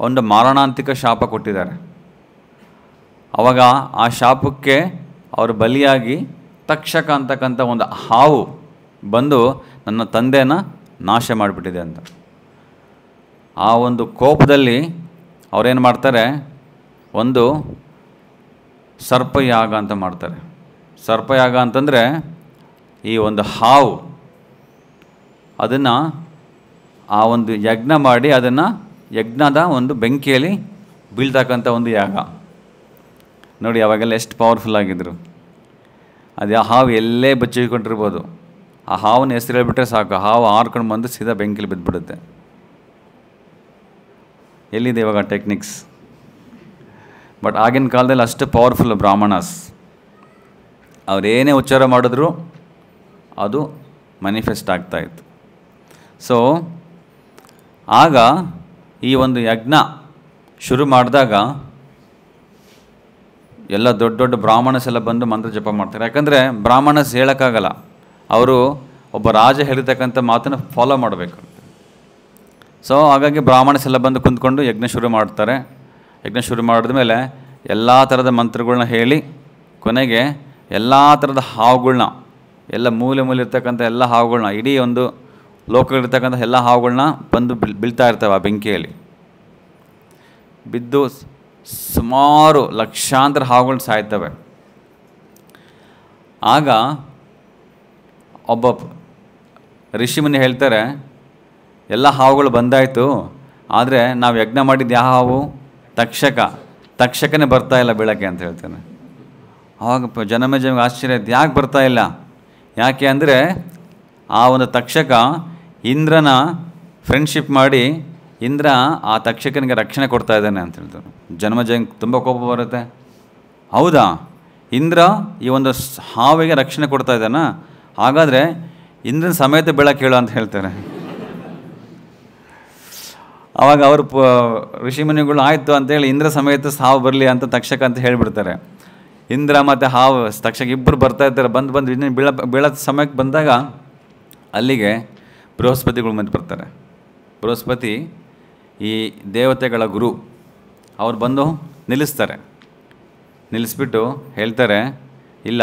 ಒಂದು ಮಾರಣಾಂತಿಕ ಶಾಪ ಕೊಟ್ಟಿದ್ದಾರೆ. ಆವಾಗ ಆ ಶಾಪಕ್ಕೆ ಅವರು ಬಲಿಯಾಗಿ ತಕ್ಷಕ ಅಂತಕ್ಕಂಥ ಒಂದು ಹಾವು ಬಂದು ನನ್ನ ತಂದೆನ ನಾಶ ಮಾಡಿಬಿಟ್ಟಿದೆ ಅಂತ. ಆ ಒಂದು ಕೋಪದಲ್ಲಿ ಅವರೇನು ಮಾಡ್ತಾರೆ, ಒಂದು ಸರ್ಪಯಾಗ ಅಂತ ಮಾಡ್ತಾರೆ. ಸರ್ಪಯಾಗ ಅಂತಂದರೆ ಈ ಒಂದು ಹಾವು ಅದನ್ನು ಆ ಒಂದು ಯಜ್ಞ ಮಾಡಿ ಅದನ್ನು ಯಜ್ಞದ ಒಂದು ಬೆಂಕಿಯಲ್ಲಿ ಬೀಳ್ತಕ್ಕಂಥ ಒಂದು ಯಾಗ ನೋಡಿ. ಅವಾಗೆಲ್ಲ ಎಷ್ಟು ಪವರ್ಫುಲ್ ಆಗಿದ್ರು. ಅದು ಆ ಹಾವು ಎಲ್ಲೇ ಬಚ್ಚಿಕೊಂಡಿರ್ಬೋದು, ಆ ಹಾವನ್ನ ಹೆಸರು ಹೇಳ್ಬಿಟ್ರೆ ಸಾಕು, ಹಾವು ಹಾರ್ಕೊಂಡು ಬಂದು ಸೀದಾ ಬೆಂಕಿಲಿ ಬಿದ್ದುಬಿಡುತ್ತೆ. ಎಲ್ಲಿದೆ ಇವಾಗ ಟೆಕ್ನಿಕ್ಸ್? ಬಟ್ ಆಗಿನ ಕಾಲದಲ್ಲಿ ಅಷ್ಟು ಪವರ್ಫುಲ್ ಬ್ರಾಹ್ಮಣಸ್. ಅವರೇನೇ ಉಚ್ಚಾರ ಮಾಡಿದ್ರು ಅದು ಮ್ಯಾನಿಫೆಸ್ಟ್ ಆಗ್ತಾಯಿತ್ತು. ಸೊ ಆಗ ಈ ಒಂದು ಯಜ್ಞ ಶುರು ಮಾಡಿದಾಗ ಎಲ್ಲ ದೊಡ್ಡ ದೊಡ್ಡ ಬ್ರಾಹ್ಮಣಸ್ ಎಲ್ಲ ಬಂದು ಮಂತ್ರ ಜಪ ಮಾಡ್ತಾರೆ. ಯಾಕಂದರೆ ಬ್ರಾಹ್ಮಣಸ್ ಹೇಳೋಕ್ಕಾಗಲ್ಲ, ಅವರು ಒಬ್ಬ ರಾಜ ಹೇಳಿರ್ತಕ್ಕಂಥ ಮಾತನ್ನು ಫಾಲೋ ಮಾಡಬೇಕು. ಸೊ ಹಾಗಾಗಿ ಬ್ರಾಹ್ಮಣಸ್ ಎಲ್ಲ ಬಂದು ಕುಂತ್ಕೊಂಡು ಯಜ್ಞ ಶುರು ಮಾಡ್ತಾರೆ. ಯಜ್ಞ ಶುರು ಮಾಡಿದ್ಮೇಲೆ ಎಲ್ಲ ಥರದ ಮಂತ್ರಗಳನ್ನ ಹೇಳಿ ಕೊನೆಗೆ ಎಲ್ಲ ಥರದ ಹಾವುಗಳ್ನ, ಎಲ್ಲ ಮೂಲೆ ಮೂಲೆ ಇರ್ತಕ್ಕಂಥ ಎಲ್ಲ ಹಾವುಗಳ್ನ, ಇಡೀ ಒಂದು ಲೋಕದಲ್ಲಿರ್ತಕ್ಕಂಥ ಎಲ್ಲ ಹಾವುಗಳ್ನ ಬಂದು ಬೀಳ್ತಾ ಇರ್ತವೆ ಆ ಬೆಂಕಿಯಲ್ಲಿ. ಬಿದ್ದು ಸುಮಾರು ಲಕ್ಷಾಂತರ ಹಾವುಗಳು ಸಾಯ್ತವೆ. ಆಗ ಒಬ್ಬ ಋಷಿಮುನಿ ಹೇಳ್ತಾರೆ, ಎಲ್ಲ ಹಾವುಗಳು ಬಂದಾಯಿತು, ಆದರೆ ನಾವು ಯಜ್ಞ ಮಾಡಿದ್ದು ಯಾವ ಹಾವು? ತಕ್ಷಕನೇ ಬರ್ತಾ ಇಲ್ಲ ಬೀಳಕ್ಕೆ ಅಂತ ಹೇಳ್ತಾನೆ. ಆವಾಗ ಜನಮೇಜನಿಗೆ ಆಶ್ಚರ್ಯ ಆಯ್ತು, ಯಾಕೆ ಬರ್ತಾ ಇಲ್ಲ? ಯಾಕೆ ಅಂದರೆ ಆ ಒಂದು ತಕ್ಷಕ ಇಂದ್ರನ ಫ್ರೆಂಡ್ಶಿಪ್ ಮಾಡಿ ಇಂದ್ರ ಆ ತಕ್ಷಕನಿಗೆ ರಕ್ಷಣೆ ಕೊಡ್ತಾ ಇದ್ದಾನೆ ಅಂತ ಹೇಳ್ತಾರೆ. ಜನಮೇಜನಿಗೆ ತುಂಬ ಕೋಪ ಬರುತ್ತೆ. ಹೌದಾ, ಇಂದ್ರ ಈ ಒಂದು ಹಾವಿಗೆ ರಕ್ಷಣೆ ಕೊಡ್ತಾ ಇದ್ದಾನ, ಹಾಗಾದರೆ ಇಂದ್ರನ ಸಮೇತ ಬೀಳಕ್ಕೆ ಹೇಳು ಅಂತ ಹೇಳ್ತಾರೆ. ಆವಾಗ ಅವರು ಋಷಿಮುನಿಗಳು ಆಯಿತು ಅಂತೇಳಿ ಇಂದ್ರ ಸಮೇತ ಹಾವು ಬರಲಿ ಅಂತ ತಕ್ಷಕ ಅಂತ ಹೇಳಿಬಿಡ್ತಾರೆ. ಇಂದ್ರ ಮತ್ತು ಹಾವು ತಕ್ಷಕ ಇಬ್ಬರು ಬರ್ತಾ ಇರ್ತಾರೆ. ಬಂದು ಇನ್ನೂ ಬೀಳೋ ಸಮಯಕ್ಕೆ ಬಂದಾಗ ಅಲ್ಲಿಗೆ ಬೃಹಸ್ಪತಿಗಳು ಬಂದು ಬರ್ತಾರೆ. ಬೃಹಸ್ಪತಿ ಈ ದೇವತೆಗಳ ಗುರು, ಅವ್ರು ಬಂದು ನಿಲ್ಲಿಸ್ತಾರೆ. ನಿಲ್ಲಿಸ್ಬಿಟ್ಟು ಹೇಳ್ತಾರೆ, ಇಲ್ಲ,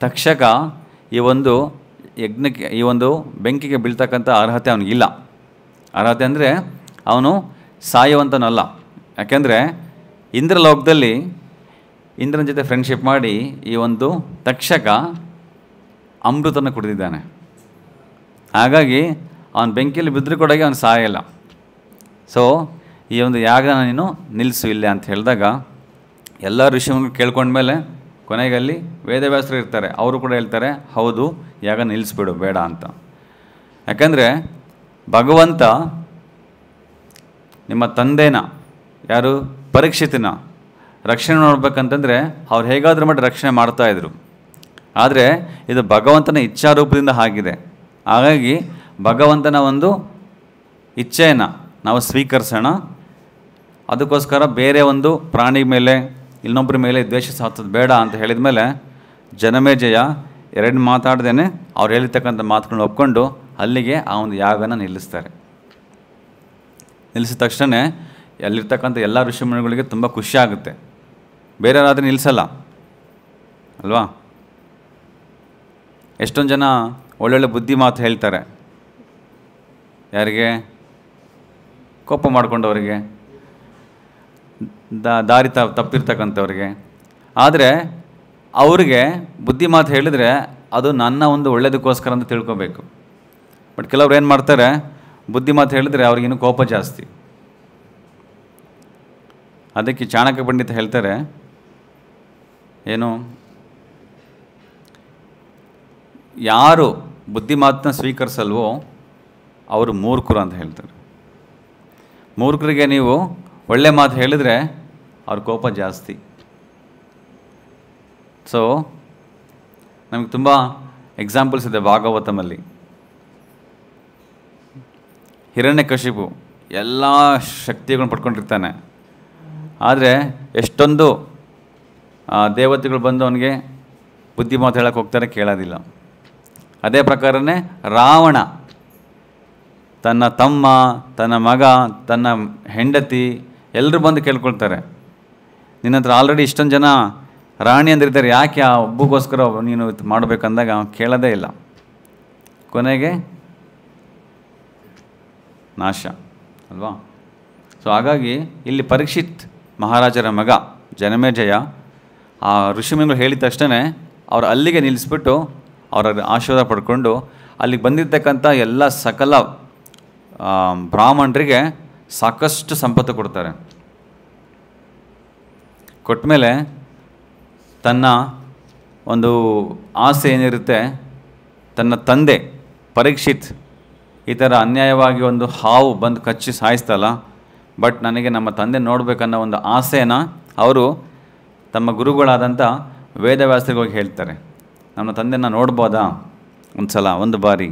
ತಕ್ಷಕ ಈ ಒಂದು ಯಜ್ಞಕ್ಕೆ, ಈ ಒಂದು ಬೆಂಕಿಗೆ ಬೀಳ್ತಕ್ಕಂಥ ಅರ್ಹತೆ ಅವನಿಗಿಲ್ಲ. ಅರ್ಹತೆ ಅಂದರೆ ಅವನು ಸಾಯುವಂತನಲ್ಲ. ಯಾಕೆಂದರೆ ಇಂದ್ರಲೋಕದಲ್ಲಿ ಇಂದ್ರನ ಜೊತೆ ಫ್ರೆಂಡ್ಶಿಪ್ ಮಾಡಿ ಈ ಒಂದು ತಕ್ಷಕ ಅಮೃತನ ಕುಡಿದಿದ್ದಾನೆ. ಹಾಗಾಗಿ ಅವನ ಬೆಂಕಿಯಲ್ಲಿ ಬಿದ್ದರೂ ಕೂಡ ಅವನು ಸಾಯಲ್ಲ. ಸೊ ಈ ಒಂದು ಯಾಗನ ನೀನು ನಿಲ್ಲಿಸು ಇಲ್ಲೇ ಅಂತ ಹೇಳಿದಾಗ ಎಲ್ಲ ಋಷಿಮುನಿಗಳು ಕೇಳ್ಕೊಂಡ್ಮೇಲೆ ಕೊನೆಗೆ ಅಲ್ಲಿ ವೇದವ್ಯಾಸರು ಇರ್ತಾರೆ. ಅವರು ಕೂಡ ಹೇಳ್ತಾರೆ, ಹೌದು, ಯಾಗ ನಿಲ್ಲಿಸ್ಬಿಡು, ಬೇಡ ಅಂತ. ಯಾಕಂದರೆ ಭಗವಂತ ನಿಮ್ಮ ತಂದೆನ, ಯಾರು ಪರೀಕ್ಷಿತನ ರಕ್ಷಣೆ ನೋಡ್ಬೇಕಂತಂದರೆ ಅವ್ರು ಹೇಗಾದರೂ ಮಾಡಿ ರಕ್ಷಣೆ ಮಾಡ್ತಾಯಿದ್ರು. ಆದರೆ ಇದು ಭಗವಂತನ ಇಚ್ಛಾರೂಪದಿಂದ ಆಗಿದೆ. ಹಾಗಾಗಿ ಭಗವಂತನ ಒಂದು ಇಚ್ಛೆಯನ್ನು ನಾವು ಸ್ವೀಕರಿಸೋಣ. ಅದಕ್ಕೋಸ್ಕರ ಬೇರೆ ಒಂದು ಪ್ರಾಣಿ ಮೇಲೆ, ಇನ್ನೊಬ್ಬರ ಮೇಲೆ ದ್ವೇಷ ಸಾಧಿಸೋದು ಬೇಡ ಅಂತ ಹೇಳಿದ ಮೇಲೆ ಜನಮೇಜಯ ಎರಡು ಮಾತಾಡ್ದೇನೆ ಅವ್ರು ಹೇಳಿರ್ತಕ್ಕಂಥ ಮಾತುಗಳನ್ನ ಒಪ್ಕೊಂಡು ಅಲ್ಲಿಗೆ ಆ ಒಂದು ಯಾಗನ ನಿಲ್ಲಿಸ್ತಾರೆ. ನಿಲ್ಲಿಸಿದ ತಕ್ಷಣ ಅಲ್ಲಿರ್ತಕ್ಕಂಥ ಎಲ್ಲ ಋಷಿಮುನಿಗಳಿಗೆ ತುಂಬ ಖುಷಿ ಆಗುತ್ತೆ. ಬೇರೆಯವರಾದರೆ ನಿಲ್ಲಿಸಲ್ಲ ಅಲ್ವಾ? ಎಷ್ಟೊಂದು ಜನ ಒಳ್ಳೊಳ್ಳೆ ಬುದ್ಧಿ ಮಾತು ಹೇಳ್ತಾರೆ. ಯಾರಿಗೆ? ಕೋಪ ಮಾಡ್ಕೊಂಡವರಿಗೆ, ದಾರಿ ತಪ್ಪಿರ್ತಕ್ಕಂಥವ್ರಿಗೆ. ಆದರೆ ಅವ್ರಿಗೆ ಬುದ್ಧಿ ಮಾತು ಹೇಳಿದರೆ ಅದು ನನ್ನ ಒಂದು ಒಳ್ಳೆಯದಕ್ಕೋಸ್ಕರ ಅಂತ ತಿಳ್ಕೊಬೇಕು. ಬಟ್ ಕೆಲವ್ರು ಏನು ಮಾಡ್ತಾರೆ, ಬುದ್ಧಿ ಮಾತು ಹೇಳಿದರೆ ಅವ್ರಿಗಿನ್ನೂ ಕೋಪ ಜಾಸ್ತಿ. ಅದಕ್ಕೆ ಚಾಣಕ್ಯ ಪಂಡಿತ ಹೇಳ್ತಾರೆ, ಏನು, ಯಾರು ಬುದ್ಧಿ ಮಾತನ್ನ ಸ್ವೀಕರಿಸಲ್ವೋ ಅವರು ಮೂರ್ಖರು ಅಂತ ಹೇಳ್ತಾರೆ. ಮೂರ್ಖರಿಗೆ ನೀವು ಒಳ್ಳೆ ಮಾತು ಹೇಳಿದರೆ ಅವ್ರ ಕೋಪ ಜಾಸ್ತಿ. ಸೊ ನಮಗೆ ತುಂಬ ಎಕ್ಸಾಂಪಲ್ಸ್ ಇದೆ ಭಾಗವತಮಲ್ಲಿ. ಹಿರಣ್ಯಕಶಿಪು ಎಲ್ಲ ಶಕ್ತಿಗಳನ್ನ ಪಡ್ಕೊಂಡಿರ್ತಾನೆ. ಆದರೆ ಎಷ್ಟೊಂದು ದೇವತೆಗಳು ಬಂದು ಅವನಿಗೆ ಬುದ್ಧಿ ಮಾತು ಹೇಳಕ್ಕೆ ಹೋಗ್ತಾರೆ, ಕೇಳೋದಿಲ್ಲ. ಅದೇ ಪ್ರಕಾರನೇ ರಾವಣ ತನ್ನ ತಮ್ಮ, ತನ್ನ ಮಗ, ತನ್ನ ಹೆಂಡತಿ ಎಲ್ಲರೂ ಬಂದು ಕೇಳ್ಕೊಳ್ತಾರೆ, ನಿನ್ನ ಹತ್ರ ಆಲ್ರೆಡಿ ಇಷ್ಟೊಂದು ಜನ ರಾಣಿ ಅಂದಿರ್ತಾರೆ, ಯಾಕೆ ಆ ಒಬ್ಬಗೋಸ್ಕರ ನೀನು ಮಾಡಬೇಕಂದಾಗ ಅವನು ಕೇಳೋದೇ ಇಲ್ಲ. ಕೊನೆಗೆ ನಾಶ ಅಲ್ವಾ? ಸೊ ಹಾಗಾಗಿ ಇಲ್ಲಿ ಪರೀಕ್ಷಿತ್ ಮಹಾರಾಜರ ಮಗ ಜನಮೇಜಯ ಆ ಋಷಿಮುನಿಗಳು ಹೇಳಿದ ತಕ್ಷಣ ಅವ್ರು ಅಲ್ಲಿಗೆ ನಿಲ್ಲಿಸ್ಬಿಟ್ಟು ಅವರ ಆಶೀರ್ವಾದ ಪಡ್ಕೊಂಡು ಅಲ್ಲಿಗೆ ಬಂದಿರ್ತಕ್ಕಂಥ ಎಲ್ಲ ಸಕಲ ಬ್ರಾಹ್ಮಣರಿಗೆ ಸಾಕಷ್ಟು ಸಂಪತ್ತು ಕೊಡ್ತಾರೆ. ಕೊಟ್ಟ ಮೇಲೆ ತನ್ನ ಒಂದು ಆಸೆ ಏನಿರುತ್ತೆ, ತನ್ನ ತಂದೆ ಪರೀಕ್ಷಿತ್ ಈ ಥರ ಅನ್ಯಾಯವಾಗಿ ಒಂದು ಹಾವು ಬಂದು ಕಚ್ಚಿ ಸಾಯಿಸ್ತಲ್ಲ, ಬಟ್ ನನಗೆ ನಮ್ಮ ತಂದೆ ನೋಡಬೇಕನ್ನೋ ಒಂದು ಆಸೆನ ಅವರು ತಮ್ಮ ಗುರುಗಳಾದಂಥ ವೇದವ್ಯಾಸರಿಗೆ ಹೋಗಿ ಹೇಳ್ತಾರೆ, ನಮ್ಮ ತಂದೆನ ನೋಡ್ಬೋದಾ ಒಂದು ಬಾರಿ.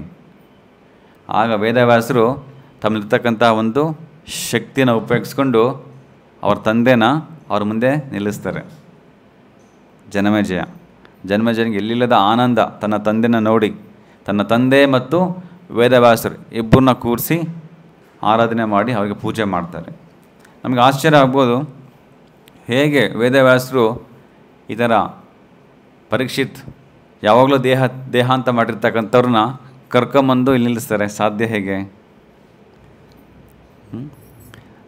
ಆಗ ವೇದವ್ಯಾಸರು ತಮ್ಮಲ್ಲಿರ್ತಕ್ಕಂಥ ಒಂದು ಶಕ್ತಿನ ಉಪಯೋಗಿಸ್ಕೊಂಡು ಅವ್ರ ತಂದೆನ ಅವ್ರ ಮುಂದೆ ನಿಲ್ಲಿಸ್ತಾರೆ. ಜನಮೇಜಯನಿಗೆ ಎಲ್ಲಿಲ್ಲದ ಆನಂದ ತನ್ನ ತಂದೆನ ನೋಡಿ, ತನ್ನ ತಂದೆ ಮತ್ತು ವೇದವ್ಯಾಸರು ಇಬ್ಬರನ್ನ ಕೂರಿಸಿ ಆರಾಧನೆ ಮಾಡಿ ಅವರಿಗೆ ಪೂಜೆ ಮಾಡ್ತಾರೆ. ನಮಗೆ ಆಶ್ಚರ್ಯ ಆಗ್ಬೋದು, ಹೇಗೆ ವೇದವ್ಯಾಸರು ಈ ಥರ ಪರೀಕ್ಷಿತ್ ಯಾವಾಗಲೂ ದೇಹಾಂತ ಮಾಡಿರ್ತಕ್ಕಂಥವ್ರನ್ನ ಕರ್ಕೊಂಬಂದು ಇಲ್ಲಿ ನಿಲ್ಲಿಸ್ತಾರೆ, ಸಾಧ್ಯ ಹೇಗೆ?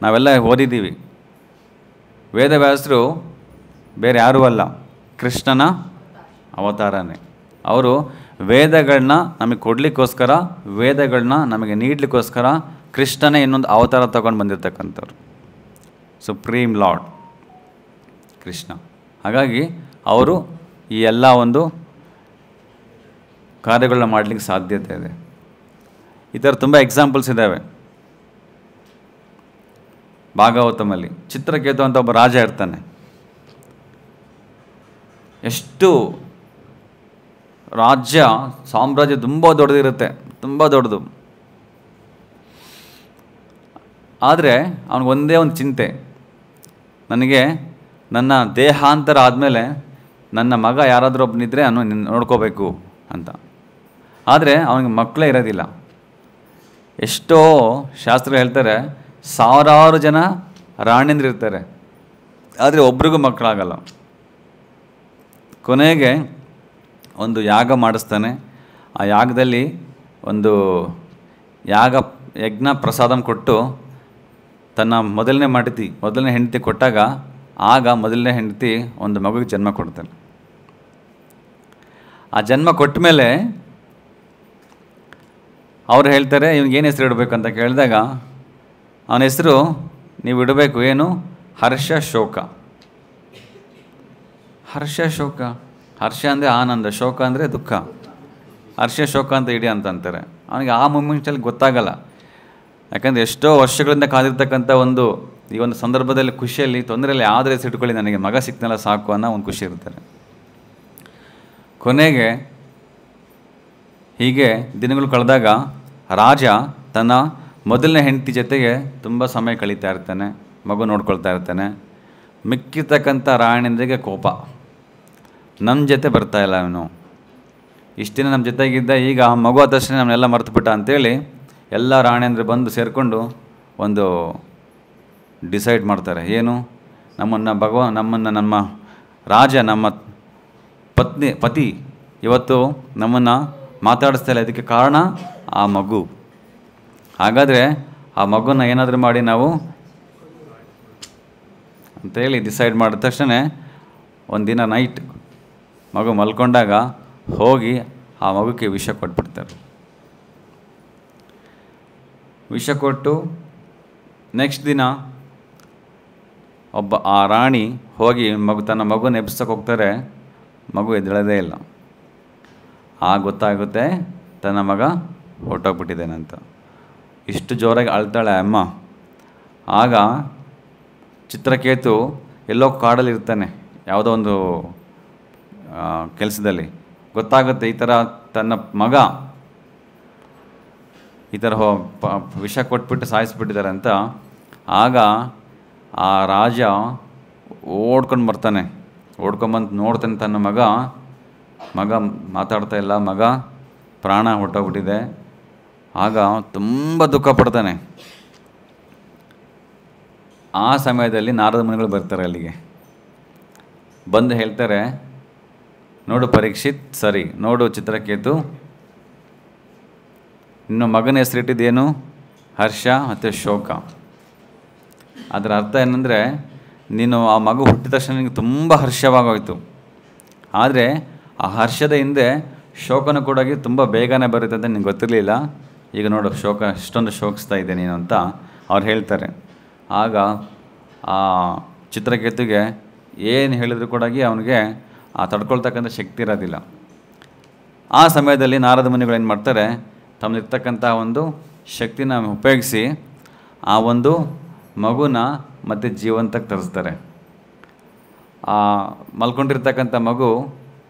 ನಾವೆಲ್ಲ ಓದಿದ್ದೀವಿ, ವೇದವ್ಯಾಸರು ಬೇರೆ ಯಾರೂ ಅಲ್ಲ, ಕೃಷ್ಣನ ಅವತಾರನೇ. ಅವರು ವೇದಗಳನ್ನ ನಮಗೆ ಕೊಡಲಿಕ್ಕೋಸ್ಕರ, ವೇದಗಳನ್ನ ನಮಗೆ ನೀಡಲಿಕ್ಕೋಸ್ಕರ ಕೃಷ್ಣನೇ ಇನ್ನೊಂದು ಅವತಾರ ತಗೊಂಡು ಬಂದಿರತಕ್ಕಂಥವ್ರು, ಸುಪ್ರೀಂ ಲಾರ್ಡ್ ಕೃಷ್ಣ. ಹಾಗಾಗಿ ಅವರು ಈ ಎಲ್ಲ ಒಂದು ಕಾರ್ಯಗಳನ್ನ ಮಾಡಲಿಕ್ಕೆ ಸಾಧ್ಯತೆ ಇದೆ. ಈ ಥರ ತುಂಬ ಎಕ್ಸಾಂಪಲ್ಸ್ ಇದ್ದಾವೆ. ಭಾಗವತಮಲ್ಲಿ ಚಿತ್ರಕೇತು ಅಂತ ಒಬ್ಬ ರಾಜ ಇರ್ತಾನೆ. ಎಷ್ಟು ಸಾಮ್ರಾಜ್ಯ ತುಂಬ ದೊಡ್ಡದಿರುತ್ತೆ, ತುಂಬ ದೊಡ್ಡದು. ಆದರೆ ಅವನಿಗೊಂದೇ ಒಂದು ಚಿಂತೆ, ನನಗೆ ನನ್ನ ದೇಹಾಂತರ ಆದಮೇಲೆ ನನ್ನ ಮಗ ಯಾರಾದರೂ ಒಬ್ಬನಿದ್ರೆ ಅವನು ನೋಡ್ಕೋಬೇಕು ಅಂತ. ಆದರೆ ಅವನಿಗೆ ಮಕ್ಕಳೇ ಇರೋದಿಲ್ಲ. ಎಷ್ಟೋ ಶಾಸ್ತ್ರ ಹೇಳ್ತಾರೆ, ಸಾವಿರಾರು ಜನ ರಾಣಿಂದ್ರಿರ್ತಾರೆ, ಆದರೆ ಒಬ್ರಿಗೂ ಮಕ್ಕಳಾಗಲ್ಲ. ಕೊನೆಗೆ ಒಂದು ಯಾಗ ಮಾಡಿಸ್ತಾನೆ. ಆ ಯಾಗದಲ್ಲಿ ಒಂದು ಯಜ್ಞ ಪ್ರಸಾದಂ ಕೊಟ್ಟು ತನ್ನ ಮೊದಲನೇ ಹೆಂಡತಿ ಕೊಟ್ಟಾಗ, ಆಗ ಮೊದಲನೇ ಹೆಂಡತಿ ಒಂದು ಮಗುಗೆ ಜನ್ಮ ಕೊಡ್ತಾನೆ. ಆ ಜನ್ಮ ಕೊಟ್ಟ ಮೇಲೆ ಅವ್ರು ಹೇಳ್ತಾರೆ, ಇವನಿಗೇನು ಹೆಸರು ಇಡಬೇಕು ಅಂತ ಕೇಳಿದಾಗ ಅವನ ಹೆಸರು ನೀವು ಇಡಬೇಕು ಏನು, ಹರ್ಷ ಶೋಕ. ಹರ್ಷ ಅಂದರೆ ಆನಂದ, ಶೋಕ ಅಂದರೆ ದುಃಖ. ಹರ್ಷ ಶೋಕ ಅಂತ ಇಡಿ ಅಂತಂತಾರೆ. ಅವನಿಗೆ ಆ ಮೂಮೆಂಟ್ಸಲ್ಲಿ ಗೊತ್ತಾಗಲ್ಲ, ಯಾಕಂದರೆ ಎಷ್ಟೋ ವರ್ಷಗಳಿಂದ ಕಾದಿರ್ತಕ್ಕಂಥ ಈ ಒಂದು ಸಂದರ್ಭದಲ್ಲಿ ಖುಷಿಯಲ್ಲಿ, ತೊಂದರೆಯಲ್ಲಿ ಆದರೆ ಸಿಟ್ಕೊಳ್ಳಿ, ನನಗೆ ಮಗ ಸಿಕ್ತನಲ್ಲ ಸಾಕು ಅನ್ನೋ ಒಂದು ಖುಷಿ ಇರ್ತಾರೆ. ಕೊನೆಗೆ ಹೀಗೆ ದಿನಗಳು ಕಳೆದಾಗ ರಾಜ ತನ್ನ ಮೊದಲನೇ ಹೆಂಡತಿ ಜೊತೆಗೆ ತುಂಬ ಸಮಯ ಕಳೀತಾ ಇರ್ತಾನೆ, ಮಗು ನೋಡ್ಕೊಳ್ತಾ ಇರ್ತಾನೆ. ಮಿಕ್ಕಿರ್ತಕ್ಕಂಥ ರಾಣಿಂದ್ರಿಗೆ ಕೋಪ, ನಮ್ಮ ಜೊತೆ ಬರ್ತಾಯಿಲ್ಲ ಅವನು, ಇಷ್ಟು ದಿನ ನಮ್ಮ ಜೊತೆಗಿದ್ದ, ಈಗ ಮಗು ಆದ ತಕ್ಷಣ ನಮ್ಮನ್ನೆಲ್ಲ ಮರ್ತುಬಿಟ್ಟ ಅಂತೇಳಿ ಎಲ್ಲ ರಾಣಿಯಂದ್ರೆ ಬಂದು ಸೇರಿಕೊಂಡು ಒಂದು ಡಿಸೈಡ್ ಮಾಡ್ತಾರೆ. ಏನು, ನಮ್ಮ ರಾಜ, ನಮ್ಮ ಪತಿ ಇವತ್ತು ನಮ್ಮನ್ನು ಮಾತಾಡಿಸ್ತಾ ಇಲ್ಲ, ಇದಕ್ಕೆ ಕಾರಣ ಆ ಮಗು. ಹಾಗಾದರೆ ಆ ಮಗುನ ಏನಾದರೂ ಮಾಡಿ ನಾವು ಅಂತೇಳಿ ಡಿಸೈಡ್ ಮಾಡಿದ ತಕ್ಷಣ ಒಂದಿನ ನೈಟ್ ಮಗು ಮಲ್ಕೊಂಡಾಗ ಹೋಗಿ ಆ ಮಗುಕ್ಕೆ ವಿಷ ಕೊಟ್ಬಿಡ್ತಾರೆ. ವಿಷ ಕೊಟ್ಟು ನೆಕ್ಸ್ಟ್ ದಿನ ಆ ರಾಣಿ ಹೋಗಿ ತನ್ನ ಮಗುನ ಎಬ್ಸಕ್ಕೆ ಹೋಗ್ತಾರೆ, ಮಗು ಎದ್ದೇಳೋದೇ ಇಲ್ಲ. ಗೊತ್ತಾಗುತ್ತೆ ತನ್ನ ಮಗ ಹೊರಟೋಗ್ಬಿಟ್ಟಿದ್ದೇನಂತ. ಇಷ್ಟು ಜೋರಾಗಿ ಅಳ್ತಾಳೆ ಅಮ್ಮ. ಆಗ ಚಿತ್ರಕೇತು ಎಲ್ಲೋ ಕಾಡಲ್ಲಿ ಇರ್ತಾನೆ, ಯಾವುದೋ ಒಂದು ಕೆಲಸದಲ್ಲಿ. ಗೊತ್ತಾಗುತ್ತೆ ಈ ಥರ ತನ್ನ ಮಗ ಈ ಥರ ವಿಷ ಕೊಟ್ಬಿಟ್ಟು ಸಾಯಿಸ್ಬಿಟ್ಟಿದ್ದಾರೆ ಅಂತ. ಆಗ ಆ ರಾಜ ಓಡ್ಕೊಂಡು ಬರ್ತಾನೆ, ಓಡ್ಕೊಂಬಂದು ನೋಡ್ತಾನೆ ತನ್ನ ಮಗ ಮಾತಾಡ್ತಾ ಇಲ್ಲ, ಮಗ ಪ್ರಾಣ ಹೊರಟೋಗ್ಬಿಟ್ಟಿದೆ. ಆಗ ತುಂಬ ದುಃಖ ಪಡ್ತಾನೆ. ಆ ಸಮಯದಲ್ಲಿ ನಾರದ ಮುನಿಗಳು ಬರ್ತಾರೆ ಅಲ್ಲಿಗೆ. ಬಂದು ಹೇಳ್ತಾರೆ, ನೋಡು ಪರೀಕ್ಷಿತ್, ಸರಿ ನೋಡು ಚಿತ್ರಕೇತು, ಇನ್ನು ಮಗನ ಹೆಸರಿಟ್ಟಿದ್ದೇನು, ಹರ್ಷ ಮತ್ತು ಶೋಕ. ಅದರ ಅರ್ಥ ಏನಂದರೆ, ನೀನು ಆ ಮಗು ಹುಟ್ಟಿದ ತಕ್ಷಣ ನಿನಗೆ ತುಂಬ ಹರ್ಷವಾಗೋಯ್ತು, ಆದರೆ ಆ ಹರ್ಷದ ಹಿಂದೆ ಶೋಕನ ಕೂಡ ತುಂಬ ಬೇಗನೆ ಬರುತ್ತೆ ಅಂತ ನಿನಗೆ ಗೊತ್ತಿರಲಿಲ್ಲ. ಈಗ ನೋಡು ಇಷ್ಟೊಂದು ಶೋಕಿಸ್ತಾ ಇದ್ದೆ ನೀನು ಅಂತ ಅವ್ರು ಹೇಳ್ತಾರೆ. ಆಗ ಆ ಚಿತ್ರಕೇತುಗೆ ಏನು ಹೇಳಿದ್ರು ಕೂಡ ಅವನಿಗೆ ತಡ್ಕೊಳ್ತಕ್ಕಂಥ ಶಕ್ತಿ ಇರೋದಿಲ್ಲ. ಆ ಸಮಯದಲ್ಲಿ ನಾರದ ಮುನಿಗಳು ಏನು ಮಾಡ್ತಾರೆ, ತಮ್ಮಲ್ಲಿರ್ತಕ್ಕಂಥ ಒಂದು ಶಕ್ತಿನ ಉಪಯೋಗಿಸಿ ಆ ಒಂದು ಮಗುನ ಮತ್ತೆ ಜೀವಂತಕ್ಕೆ ತರಿಸ್ತಾರೆ. ಮಲ್ಕೊಂಡಿರ್ತಕ್ಕಂಥ ಮಗು,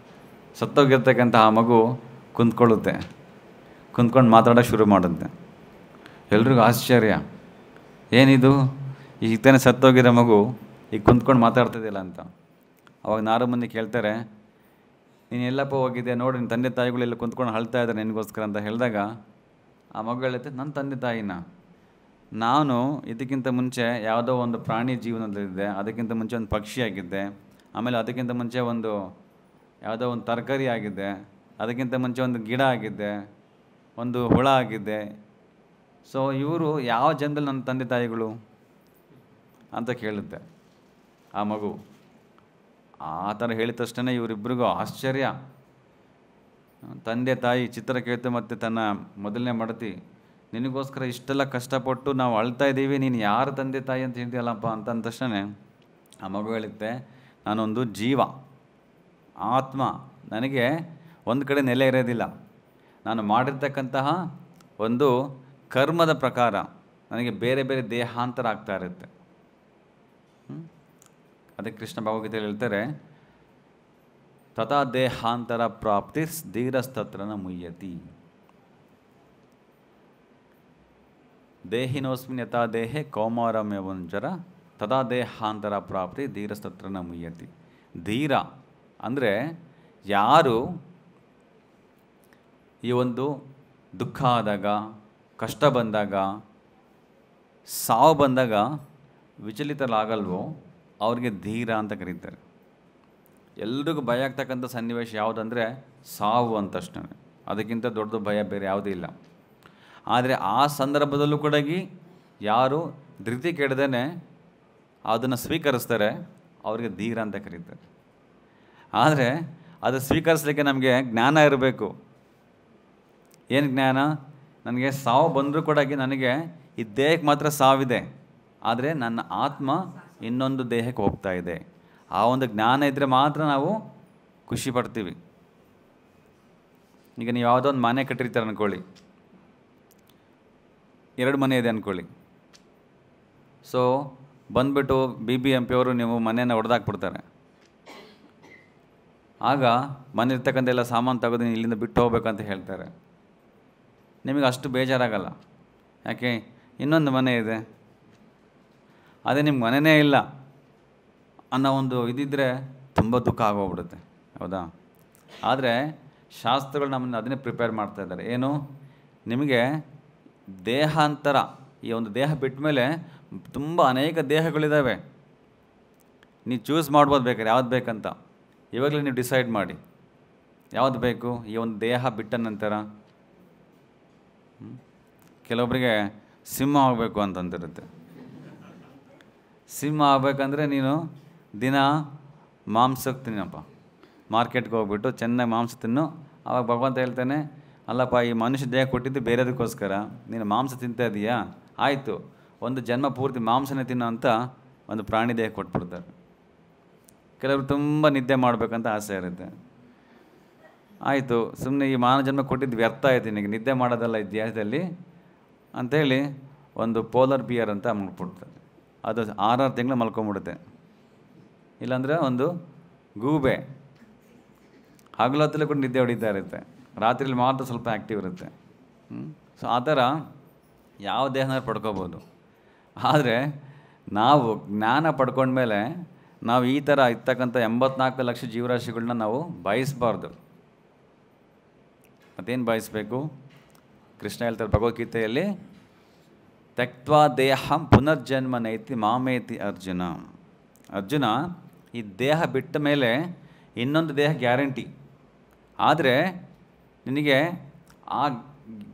ಸತ್ತೋಗಿರ್ತಕ್ಕಂಥ ಆ ಮಗು ಕುಂತ್ಕೊಳ್ಳುತ್ತೆ, ಕುಂತ್ಕೊಂಡು ಮಾತಾಡೋಕ್ಕೆ ಶುರು ಮಾಡುತ್ತೆ. ಎಲ್ರಿಗೂ ಆಶ್ಚರ್ಯ, ಏನಿದು ಈಗ ತಾನೇ ಸತ್ತೋಗಿರೋ ಮಗು ಈಗ ಕುಂತ್ಕೊಂಡು ಮಾತಾಡ್ತಿದ್ದಿಲ್ಲ ಅಂತ. ಅವಾಗ ನಾರಮ್ಮನಿ ಕೇಳ್ತಾರೆ, ನೀನು ಎಲ್ಲಪ್ಪ ಹೋಗಿದ್ದೆ ನೋಡಿ, ನಿನ್ನ ತಂದೆ ತಾಯಿಗಳೆಲ್ಲ ಕುಂತ್ಕೊಂಡು ಅಳ್ತಾ ಇದ್ದಾರೆ ನಿನಗೋಸ್ಕರ ಅಂತ ಹೇಳಿದಾಗ ಆ ಮಗು ಹೇಳುತ್ತೆ, ನನ್ನ ತಂದೆ ತಾಯಿನ ನಾನು ಇದಕ್ಕಿಂತ ಮುಂಚೆ ಯಾವುದೋ ಒಂದು ಪ್ರಾಣಿ ಜೀವನದಲ್ಲಿದ್ದೆ, ಅದಕ್ಕಿಂತ ಮುಂಚೆ ಒಂದು ಪಕ್ಷಿ ಆಗಿದ್ದೆ, ಆಮೇಲೆ ಅದಕ್ಕಿಂತ ಮುಂಚೆ ಒಂದು ಯಾವುದೋ ಒಂದು ತರಕಾರಿ ಆಗಿದ್ದೆ, ಅದಕ್ಕಿಂತ ಮುಂಚೆ ಒಂದು ಗಿಡ ಆಗಿದ್ದೆ, ಒಂದು ಹುಳ ಆಗಿದ್ದೆ. ಸೊ ಇವರು ಯಾವ ಜನ್ಮದಲ್ಲಿ ನನ್ನ ತಂದೆ ತಾಯಿಗಳು ಅಂತ ಕೇಳುತ್ತೆ ಆ ಮಗು. ಆ ಥರ ಹೇಳಿದ ತಕ್ಷಣ ಇವರಿಬ್ಬರಿಗೂ ಆಶ್ಚರ್ಯ. ತಂದೆ ತಾಯಿ ಚಿತ್ರಕೇತು ಮತ್ತು ತನ್ನ ಮೊದಲನೇ ಮಡತಿ, ನಿನಗೋಸ್ಕರ ಇಷ್ಟೆಲ್ಲ ಕಷ್ಟಪಟ್ಟು ನಾವು ಅಳ್ತಾ ಇದ್ದೀವಿ, ನೀನು ಯಾರು ತಂದೆ ತಾಯಿ ಅಂತ ಹೇಳ್ತೀಯಲ್ಲಪ್ಪ ಅಂತ ಅಂದ ತಕ್ಷಣ ಆ ಮಗು ಹೇಳುತ್ತೆ, ನಾನೊಂದು ಜೀವ, ಆತ್ಮ, ನನಗೆ ಒಂದು ಕಡೆ ನೆಲೆ ಇರೋದಿಲ್ಲ. ನಾನು ಮಾಡಿರ್ತಕ್ಕಂತಹ ಒಂದು ಕರ್ಮದ ಪ್ರಕಾರ ನನಗೆ ಬೇರೆ ಬೇರೆ ದೇಹಾಂತರ ಆಗ್ತಾ ಇರುತ್ತೆ. ಅದಕ್ಕೆ ಕೃಷ್ಣ ಭಗವದ್ಗೀತೆಯಲ್ಲಿ ಹೇಳ್ತಾರೆ, ತಥಾ ದೇಹಾಂತರ ಪ್ರಾಪ್ತಿ ಧೀರಸ್ತತ್ರನ ಮುಯ್ಯತಿ. ದೇಹಿನೋಸ್ಮಿನ್ ಯಥಾ ದೇಹೆ ಕೌಮಾರಮ್ಯವಂಜರ ತಥಾ ದೇಹಾಂತರ ಪ್ರಾಪ್ತಿ ಧೀರಸ್ತತ್ರನ ಮುಯ್ಯತಿ. ಧೀರ ಅಂದರೆ ಯಾರು ಈ ಒಂದು ದುಃಖ ಆದಾಗ, ಕಷ್ಟ ಬಂದಾಗ, ಸಾವು ಬಂದಾಗ ವಿಚಲಿತರಾಗಲ್ವೋ ಅವ್ರಿಗೆ ಧೀರ ಅಂತ ಕರೀತಾರೆ. ಎಲ್ರಿಗೂ ಭಯ ಆಗ್ತಕ್ಕಂಥ ಸನ್ನಿವೇಶ ಯಾವುದಂದರೆ ಸಾವು ಅಂತ ತಕ್ಷಣ, ಅದಕ್ಕಿಂತ ದೊಡ್ಡ ಭಯ ಬೇರೆ ಯಾವುದೂ ಇಲ್ಲ. ಆದರೆ ಆ ಸಂದರ್ಭದಲ್ಲೂ ಕೂಡ ಯಾರು ಧೃತಿ ಕೆಡದೇನೆ ಅದನ್ನು ಸ್ವೀಕರಿಸ್ತಾರೆ ಅವ್ರಿಗೆ ಧೀರ ಅಂತ ಕರೀತಾರೆ. ಆದರೆ ಅದು ಸ್ವೀಕರಿಸಲಿಕ್ಕೆ ನಮಗೆ ಜ್ಞಾನ ಇರಬೇಕು. ಏನು ಜ್ಞಾನ? ನನಗೆ ಸಾವು ಬಂದರೂ ಕೂಡ ನನಗೆ ಈ ದೇಹಕ್ಕೆ ಮಾತ್ರ ಸಾವಿದೆ, ಆದರೆ ನನ್ನ ಆತ್ಮ ಇನ್ನೊಂದು ದೇಹಕ್ಕೆ ಹೋಗ್ತಾ ಇದೆ. ಆ ಒಂದು ಜ್ಞಾನ ಇದ್ದರೆ ಮಾತ್ರ ನಾವು ಖುಷಿ ಪಡ್ತೀವಿ. ಈಗ ನೀವು ಯಾವುದೋ ಒಂದು ಮನೆ ಕಟ್ಟಿರ್ತಾರೆ ಅಂದ್ಕೊಳ್ಳಿ, 2 ಮನೆ ಇದೆ ಅಂದ್ಕೊಳ್ಳಿ. ಸೊ ಬಂದುಬಿಟ್ಟು BBMP ಅವರು ನೀವು ಮನೆಯನ್ನು ಹೊಡೆದಾಕ್ಬಿಡ್ತಾರೆ. ಆಗ ಮನೆ ಇರ್ತಕ್ಕಂಥ ಎಲ್ಲ ಸಾಮಾನು ತೆಗೆದು ಇಲ್ಲಿಂದ ಬಿಟ್ಟು ಹೋಗ್ಬೇಕಂತ ಹೇಳ್ತಾರೆ. ನಿಮಗೆ ಅಷ್ಟು ಬೇಜಾರಾಗಲ್ಲ, ಯಾಕೆ ಇನ್ನೊಂದು ಮನೆ ಇದೆ. ಅದೇ ನಿಮ್ಗೆ ಮನೆಯೇ ಇಲ್ಲ ಅನ್ನೋ ಒಂದು ಇದಿದ್ದರೆ ತುಂಬ ದುಃಖ ಆಗೋಗ್ಬಿಡುತ್ತೆ, ಹೌದಾ? ಆದರೆ ಶಾಸ್ತ್ರಗಳು ನಮ್ಮನ್ನು ಅದನ್ನೇ ಪ್ರಿಪೇರ್ ಮಾಡ್ತಾ ಇದ್ದಾರೆ. ಏನು? ನಿಮಗೆ ದೇಹಾಂತರ, ಈ ಒಂದು ದೇಹ ಬಿಟ್ಟ ಮೇಲೆ ತುಂಬ ಅನೇಕ ದೇಹಗಳಿದ್ದಾವೆ. ನೀವು ಚೂಸ್ ಮಾಡ್ಬೋದು ಬೇಕಾದ್ರೆ ಯಾವ್ದು ಬೇಕಂತ. ಇವಾಗಲೇ ನೀವು ಡಿಸೈಡ್ ಮಾಡಿ ಯಾವ್ದು ಬೇಕು. ಈ ಒಂದು ದೇಹ ಬಿಟ್ಟ ನಂತರ ಕೆಲವೊಬ್ಬರಿಗೆ ಸಿಂಹ ಆಗಬೇಕು ಅಂತಂತಿರುತ್ತೆ. ಸಿಂಹ ಆಗಬೇಕಂದ್ರೆ ನೀನು ದಿನ ಮಾಂಸಕ್ಕೆ ತಿನ್ನಪ್ಪ, ಮಾರ್ಕೆಟ್ಗೆ ಹೋಗ್ಬಿಟ್ಟು ಚೆನ್ನಾಗಿ ಮಾಂಸ ತಿನ್ನು. ಆವಾಗ ಭಗವಂತ ಹೇಳ್ತಾನೆ, ಅಲ್ಲಪ್ಪ ಈ ಮನುಷ್ಯ ದೇಹ ಕೊಟ್ಟಿದ್ದು ಬೇರೆದಕ್ಕೋಸ್ಕರ, ನೀನು ಮಾಂಸ ತಿಂತಾ ಇದೀಯಾ, ಆಯಿತು ಒಂದು ಜನ್ಮ ಪೂರ್ತಿ ಮಾಂಸನೇ ತಿನ್ನೋ ಅಂತ ಒಂದು ಪ್ರಾಣಿ ದೇಹ ಕೊಟ್ಬಿಡ್ತಾರೆ. ಕೆಲವರು ತುಂಬ ನಿದ್ದೆ ಮಾಡಬೇಕಂತ ಆಸೆ ಇರುತ್ತೆ. ಆಯಿತು, ಸುಮ್ಮನೆ ಈ ಮಾನವ ಜನ್ಮ ಕೊಟ್ಟಿದ್ದು ವ್ಯರ್ಥ ಆಯ್ತು, ನಿನಗೆ ನಿದ್ದೆ ಮಾಡೋದಲ್ಲ ಈ ದೇಹದಲ್ಲಿ ಅಂಥೇಳಿ ಒಂದು ಪೋಲರ್ ಬಿಯರ್ ಅಂತ ಮಾಡ್ಬಿಡ್ತಾರೆ. ಅದು 6 ತಿಂಗಳು ಮಲ್ಕೊಂಬಿಡುತ್ತೆ. ಇಲ್ಲಾಂದರೆ ಒಂದು ಗೂಬೆ ಹಗಲೊತ್ತಲ್ಲಿ ಕೂಡ ನಿದ್ದೆ ಹೊಡಿತಾ ಇರುತ್ತೆ, ರಾತ್ರಿಲಿ ಮಾತ್ರ ಸ್ವಲ್ಪ ಆ್ಯಕ್ಟಿವ್ ಇರುತ್ತೆ. ಸೊ ಆ ಥರ ಯಾವ ದೇಹನಾದ್ರು ಪಡ್ಕೋಬೋದು. ಆದರೆ ನಾವು ಜ್ಞಾನ ಪಡ್ಕೊಂಡ್ಮೇಲೆ ನಾವು ಈ ಥರ ಇರ್ತಕ್ಕಂಥ 84 ಲಕ್ಷ ಜೀವರಾಶಿಗಳನ್ನ ನಾವು ಬಯಸಬಾರ್ದು. ಮತ್ತೇನು ಬಯಸಬೇಕು? ಕೃಷ್ಣ ಹೇಳ್ತಾರೆ ಭಗವದ್ಗೀತೆಯಲ್ಲಿ, ತ್ಯಕ್ತ್ವಾ ದೇಹಂ ಪುನರ್ಜನ್ಮ ನೈತಿ ಮಾಮೇತಿ ಅರ್ಜುನ. ಅರ್ಜುನ, ಈ ದೇಹ ಬಿಟ್ಟ ಮೇಲೆ ಇನ್ನೊಂದು ದೇಹ ಗ್ಯಾರಂಟಿ. ಆದರೆ ನಿನಗೆ ಆ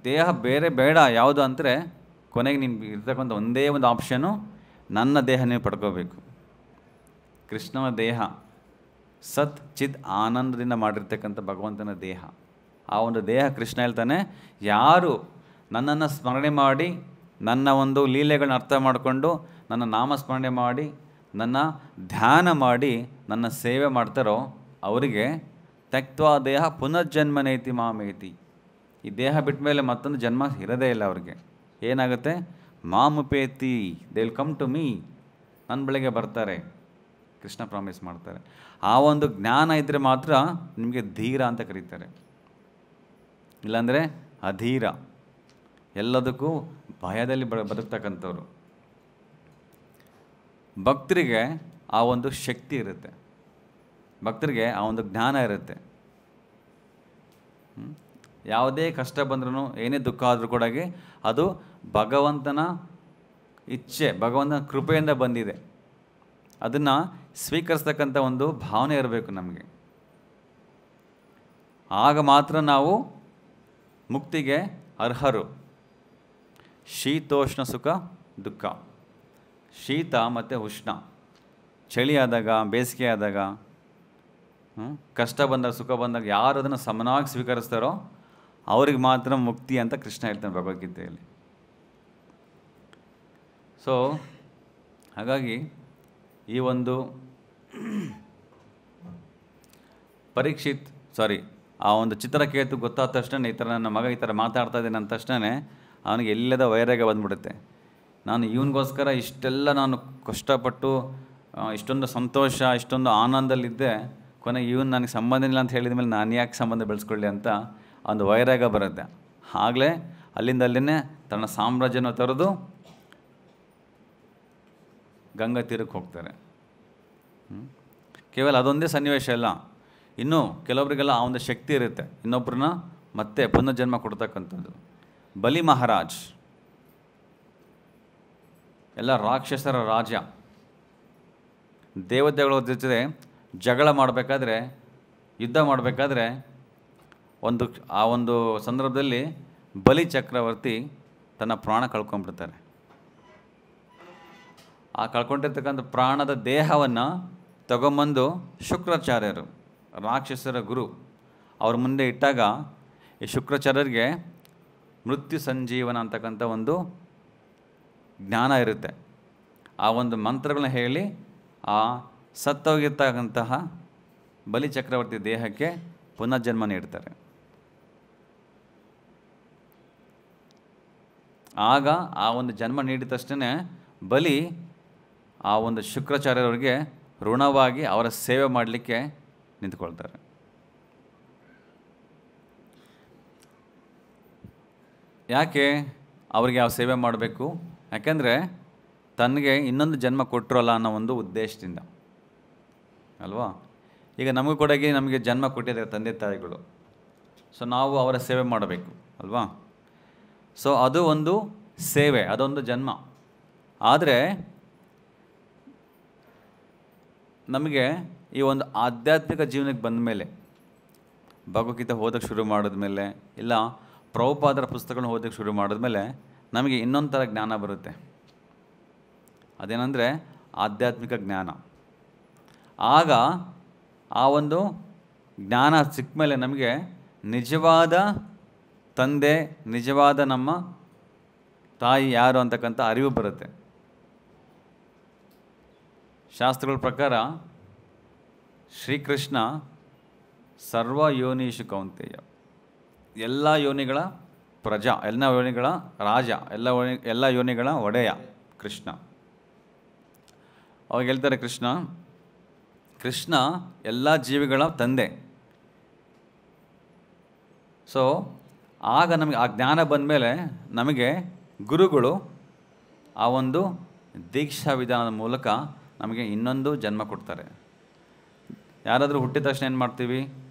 ದೇಹ ಬೇರೆ ಬೇಡ ಯಾವುದು ಅಂದರೆ ಕೊನೆಗೆ ನೀನು ಇರ್ತಕ್ಕಂಥ ಒಂದೇ ಒಂದು ಆಪ್ಷನು, ನನ್ನ ದೇಹ ನೀವು ಪಡ್ಕೋಬೇಕು. ಕೃಷ್ಣನ ದೇಹ ಸತ್ ಚಿತ್ ಆನಂದದಿಂದ ಮಾಡಿರ್ತಕ್ಕಂಥ ಭಗವಂತನ ದೇಹ. ಆ ಒಂದು ದೇಹ ಕೃಷ್ಣ ಹೇಳ್ತಾನೆ, ಯಾರು ನನ್ನನ್ನು ಸ್ಮರಣೆ ಮಾಡಿ, ನನ್ನ ಒಂದು ಲೀಲೆಗಳನ್ನ ಅರ್ಥ ಮಾಡಿಕೊಂಡು, ನನ್ನ ನಾಮಸ್ಮರಣೆ ಮಾಡಿ, ನನ್ನ ಧ್ಯಾನ ಮಾಡಿ, ನನ್ನ ಸೇವೆ ಮಾಡ್ತಾರೋ ಅವರಿಗೆ ತ್ಯಕ್ತ್ವಾ ದೇಹ ಪುನರ್ಜನ್ಮನೇತಿ ಮಾಮೇತಿ. ಈ ದೇಹ ಬಿಟ್ಟ ಮೇಲೆ ಮತ್ತೊಂದು ಜನ್ಮ ಇರೋದೇ ಇಲ್ಲ ಅವ್ರಿಗೆ. ಏನಾಗುತ್ತೆ? ಮಾಮುಪೇತಿ, they will come to me, ನನ್ನ ಬಳಿಗೆ ಬರ್ತಾರೆ, ಕೃಷ್ಣ ಪ್ರಾಮಿಸ್ ಮಾಡ್ತಾರೆ. ಆ ಒಂದು ಜ್ಞಾನ ಇದ್ದರೆ ಮಾತ್ರ ನಿಮಗೆ ಧೀರ ಅಂತ ಕರೀತಾರೆ. ಇಲ್ಲಾಂದರೆ ಅಧೀರ, ಎಲ್ಲದಕ್ಕೂ ಭಯದಲ್ಲಿ ಬದುಕ್ತಕ್ಕಂಥವ್ರು. ಭಕ್ತರಿಗೆ ಆ ಒಂದು ಶಕ್ತಿ ಇರುತ್ತೆ, ಭಕ್ತರಿಗೆ ಆ ಒಂದು ಜ್ಞಾನ ಇರುತ್ತೆ. ಯಾವುದೇ ಕಷ್ಟ ಬಂದ್ರೂ, ಏನೇ ದುಃಖ ಆದರೂ ಕೂಡ ಅದು ಭಗವಂತನ ಇಚ್ಛೆ, ಭಗವಂತನ ಕೃಪೆಯಿಂದ ಬಂದಿದೆ. ಅದನ್ನು ಸ್ವೀಕರಿಸ್ತಕ್ಕಂಥ ಒಂದು ಭಾವನೆ ಇರಬೇಕು ನಮಗೆ. ಆಗ ಮಾತ್ರ ನಾವು ಮುಕ್ತಿಗೆ ಅರ್ಹರು. ಶೀತೋಷ್ಣ ಸುಖ ದುಃಖ, ಶೀತ ಮತ್ತು ಉಷ್ಣ, ಚಳಿ ಆದಾಗ, ಬೇಸಿಗೆ ಆದಾಗ, ಕಷ್ಟ ಬಂದಾಗ, ಸುಖ ಬಂದಾಗ ಯಾರು ಅದನ್ನು ಸಮನಾಗಿ ಸ್ವೀಕರಿಸ್ತಾರೋ ಅವ್ರಿಗೆ ಮಾತ್ರ ಮುಕ್ತಿ ಅಂತ ಕೃಷ್ಣ ಹೇಳ್ತಾನೆ ಭಗವದ್ಗೀತೆಯಲ್ಲಿ. ಸೊ ಹಾಗಾಗಿ ಈ ಒಂದು ಆ ಒಂದು ಚಿತ್ರಕೇತು ಗೊತ್ತಾದ ತಕ್ಷಣ ಈ ಥರ ನನ್ನ ಮಗ ಈ ಥರ ಮಾತಾಡ್ತಾ ಇದ್ದೇನೆ ಅಂದ ತಕ್ಷಣ ಅವನಿಗೆ ಎಲ್ಲದ ವೈರಾಗ್ಯ ಬಂದ್ಬಿಡುತ್ತೆ. ನಾನು ಇವನಿಗೋಸ್ಕರ ಇಷ್ಟೆಲ್ಲ ನಾನು ಕಷ್ಟಪಟ್ಟು ಇಷ್ಟೊಂದು ಸಂತೋಷ, ಇಷ್ಟೊಂದು ಆನಂದದಲ್ಲಿದ್ದೆ, ಕೊನೆಗೆ ಇವನು ನನಗೆ ಸಂಬಂಧ ಇಲ್ಲ ಅಂತ ಹೇಳಿದ ಮೇಲೆ ನಾನು ಯಾಕೆ ಸಂಬಂಧ ಬೆಳೆಸ್ಕೊಳ್ಳಿ ಅಂತ ಒಂದು ವೈರಾಗ್ಯ ಬರುತ್ತೆ. ಆಗಲೇ ಅಲ್ಲಿಂದ ತನ್ನ ಸಾಮ್ರಾಜ್ಯನ ತೊರೆದು ಗಂಗಾ ತೀರಕ್ಕೆ ಹೋಗ್ತಾರೆ. ಕೇವಲ ಅದೊಂದೇ ಸನ್ನಿವೇಶ ಇಲ್ಲ, ಇನ್ನೂ ಕೆಲವರಿಗೆಲ್ಲ ಆ ಒಂದು ಶಕ್ತಿ ಇರುತ್ತೆ ಇನ್ನೊಬ್ಬರನ್ನ ಮತ್ತೆ ಪುನರ್ಜನ್ಮ ಕೊಡ್ತಕ್ಕಂಥದ್ದು. ಬಲಿ ಮಹಾರಾಜ್ ಎಲ್ಲ ರಾಕ್ಷಸರ ರಾಜ, ದೇವತೆಗಳ ಜೊತೆ ಜಗಳ ಮಾಡಬೇಕಾದ್ರೆ, ಯುದ್ಧ ಮಾಡಬೇಕಾದ್ರೆ ಆ ಒಂದು ಸಂದರ್ಭದಲ್ಲಿ ಬಲಿ ಚಕ್ರವರ್ತಿ ತನ್ನ ಪ್ರಾಣ ಕಳ್ಕೊಂಡ್ಬಿಡ್ತಾರೆ. ಆ ಕಳ್ಕೊಂಡಿರ್ತಕ್ಕಂಥ ಪ್ರಾಣದ ದೇಹವನ್ನು ತಗೊಂಬಂದು ಶುಕ್ರಾಚಾರ್ಯರು, ರಾಕ್ಷಸರ ಗುರು, ಅವ್ರ ಮುಂದೆ ಇಟ್ಟಾಗ ಈ ಶುಕ್ರಾಚಾರ್ಯರಿಗೆ ಮೃತ್ಯು ಸಂಜೀವನ ಅಂತಕ್ಕಂಥ ಒಂದು ಜ್ಞಾನ ಇರುತ್ತೆ. ಆ ಒಂದು ಮಂತ್ರಗಳನ್ನ ಹೇಳಿ ಆ ಸತ್ತೋಗಿರ್ತಕ್ಕಂತಹ ಬಲಿ ಚಕ್ರವರ್ತಿ ದೇಹಕ್ಕೆ ಪುನರ್ಜನ್ಮ ನೀಡ್ತಾರೆ. ಆಗ ಆ ಒಂದು ಜನ್ಮ ನೀಡಿದ ತಕ್ಷಣ ಬಲಿ ಆ ಒಂದು ಶುಕ್ರಾಚಾರ್ಯರವರಿಗೆ ಋಣವಾಗಿ ಅವರ ಸೇವೆ ಮಾಡಲಿಕ್ಕೆ ನಿಂತ್ಕೊಳ್ತಾರೆ. ಯಾಕೆ ಅವರಿಗೆ ಆ ಸೇವೆ ಮಾಡಬೇಕು? ಯಾಕೆಂದರೆ ತನಗೆ ಇನ್ನೊಂದು ಜನ್ಮ ಕೊಟ್ಟರಲ್ಲ ಅನ್ನೋ ಒಂದು ಉದ್ದೇಶದಿಂದ ಅಲ್ವಾ. ಈಗ ನಮಗೂ ಕೂಡ ನಮಗೆ ಜನ್ಮ ಕೊಟ್ಟಿದ್ದಾರೆ ತಂದೆ ತಾಯಿಗಳು, ಸೊ ನಾವು ಅವರ ಸೇವೆ ಮಾಡಬೇಕು ಅಲ್ವಾ. ಸೊ ಅದು ಒಂದು ಸೇವೆ, ಅದೊಂದು ಜನ್ಮ. ಆದರೆ ನಮಗೆ ಈ ಒಂದು ಆಧ್ಯಾತ್ಮಿಕ ಜೀವನಕ್ಕೆ ಬಂದ ಮೇಲೆ, ಭಗವದ್ಗೀತೆ ಓದೋಕ್ಕೆ ಶುರು ಮಾಡಿದ್ಮೇಲೆ, ಇಲ್ಲ ಪ್ರಭುಪಾದರ ಪುಸ್ತಕಗಳನ್ನ ಓದೋಕ್ಕೆ ಶುರು ಮಾಡಿದ್ಮೇಲೆ ನಮಗೆ ಇನ್ನೊಂದು ಥರ ಜ್ಞಾನ ಬರುತ್ತೆ. ಅದೇನೆಂದರೆ ಆಧ್ಯಾತ್ಮಿಕ ಜ್ಞಾನ. ಆಗ ಆ ಒಂದು ಜ್ಞಾನ ಸಿಕ್ಕ ಮೇಲೆ ನಮಗೆ ನಿಜವಾದ ತಂದೆ, ನಿಜವಾದ ನಮ್ಮ ತಾಯಿ ಯಾರು ಅಂತಕ್ಕಂಥ ಅರಿವು ಬರುತ್ತೆ. ಶಾಸ್ತ್ರಗಳ ಪ್ರಕಾರ ಶ್ರೀಕೃಷ್ಣ ಸರ್ವ ಯೋನೀಶು ಕೌಂತೆಯ, ಎಲ್ಲ ಯೋನಿಗಳ ಪ್ರಜಾ, ಎಲ್ಲ ಯೋನಿಗಳ ರಾಜ, ಎಲ್ಲ ಯೋನಿಗಳ ಒಡೆಯ ಕೃಷ್ಣ. ಅವಾಗ ಹೇಳ್ತಾರೆ ಕೃಷ್ಣ ಎಲ್ಲ ಜೀವಿಗಳ ತಂದೆ. ಸೊ ಆಗ ನಮಗೆ ಆ ಜ್ಞಾನ ಬಂದ ಮೇಲೆ ನಮಗೆ ಗುರುಗಳು ಆ ಒಂದು ದೀಕ್ಷಾ ವಿಧಾನದ ಮೂಲಕ ನಮಗೆ ಇನ್ನೊಂದು ಜನ್ಮ ಕೊಡ್ತಾರೆ. ಯಾರಾದರೂ ಹುಟ್ಟಿದ ತಕ್ಷಣ ಏನು ಮಾಡ್ತೀವಿ?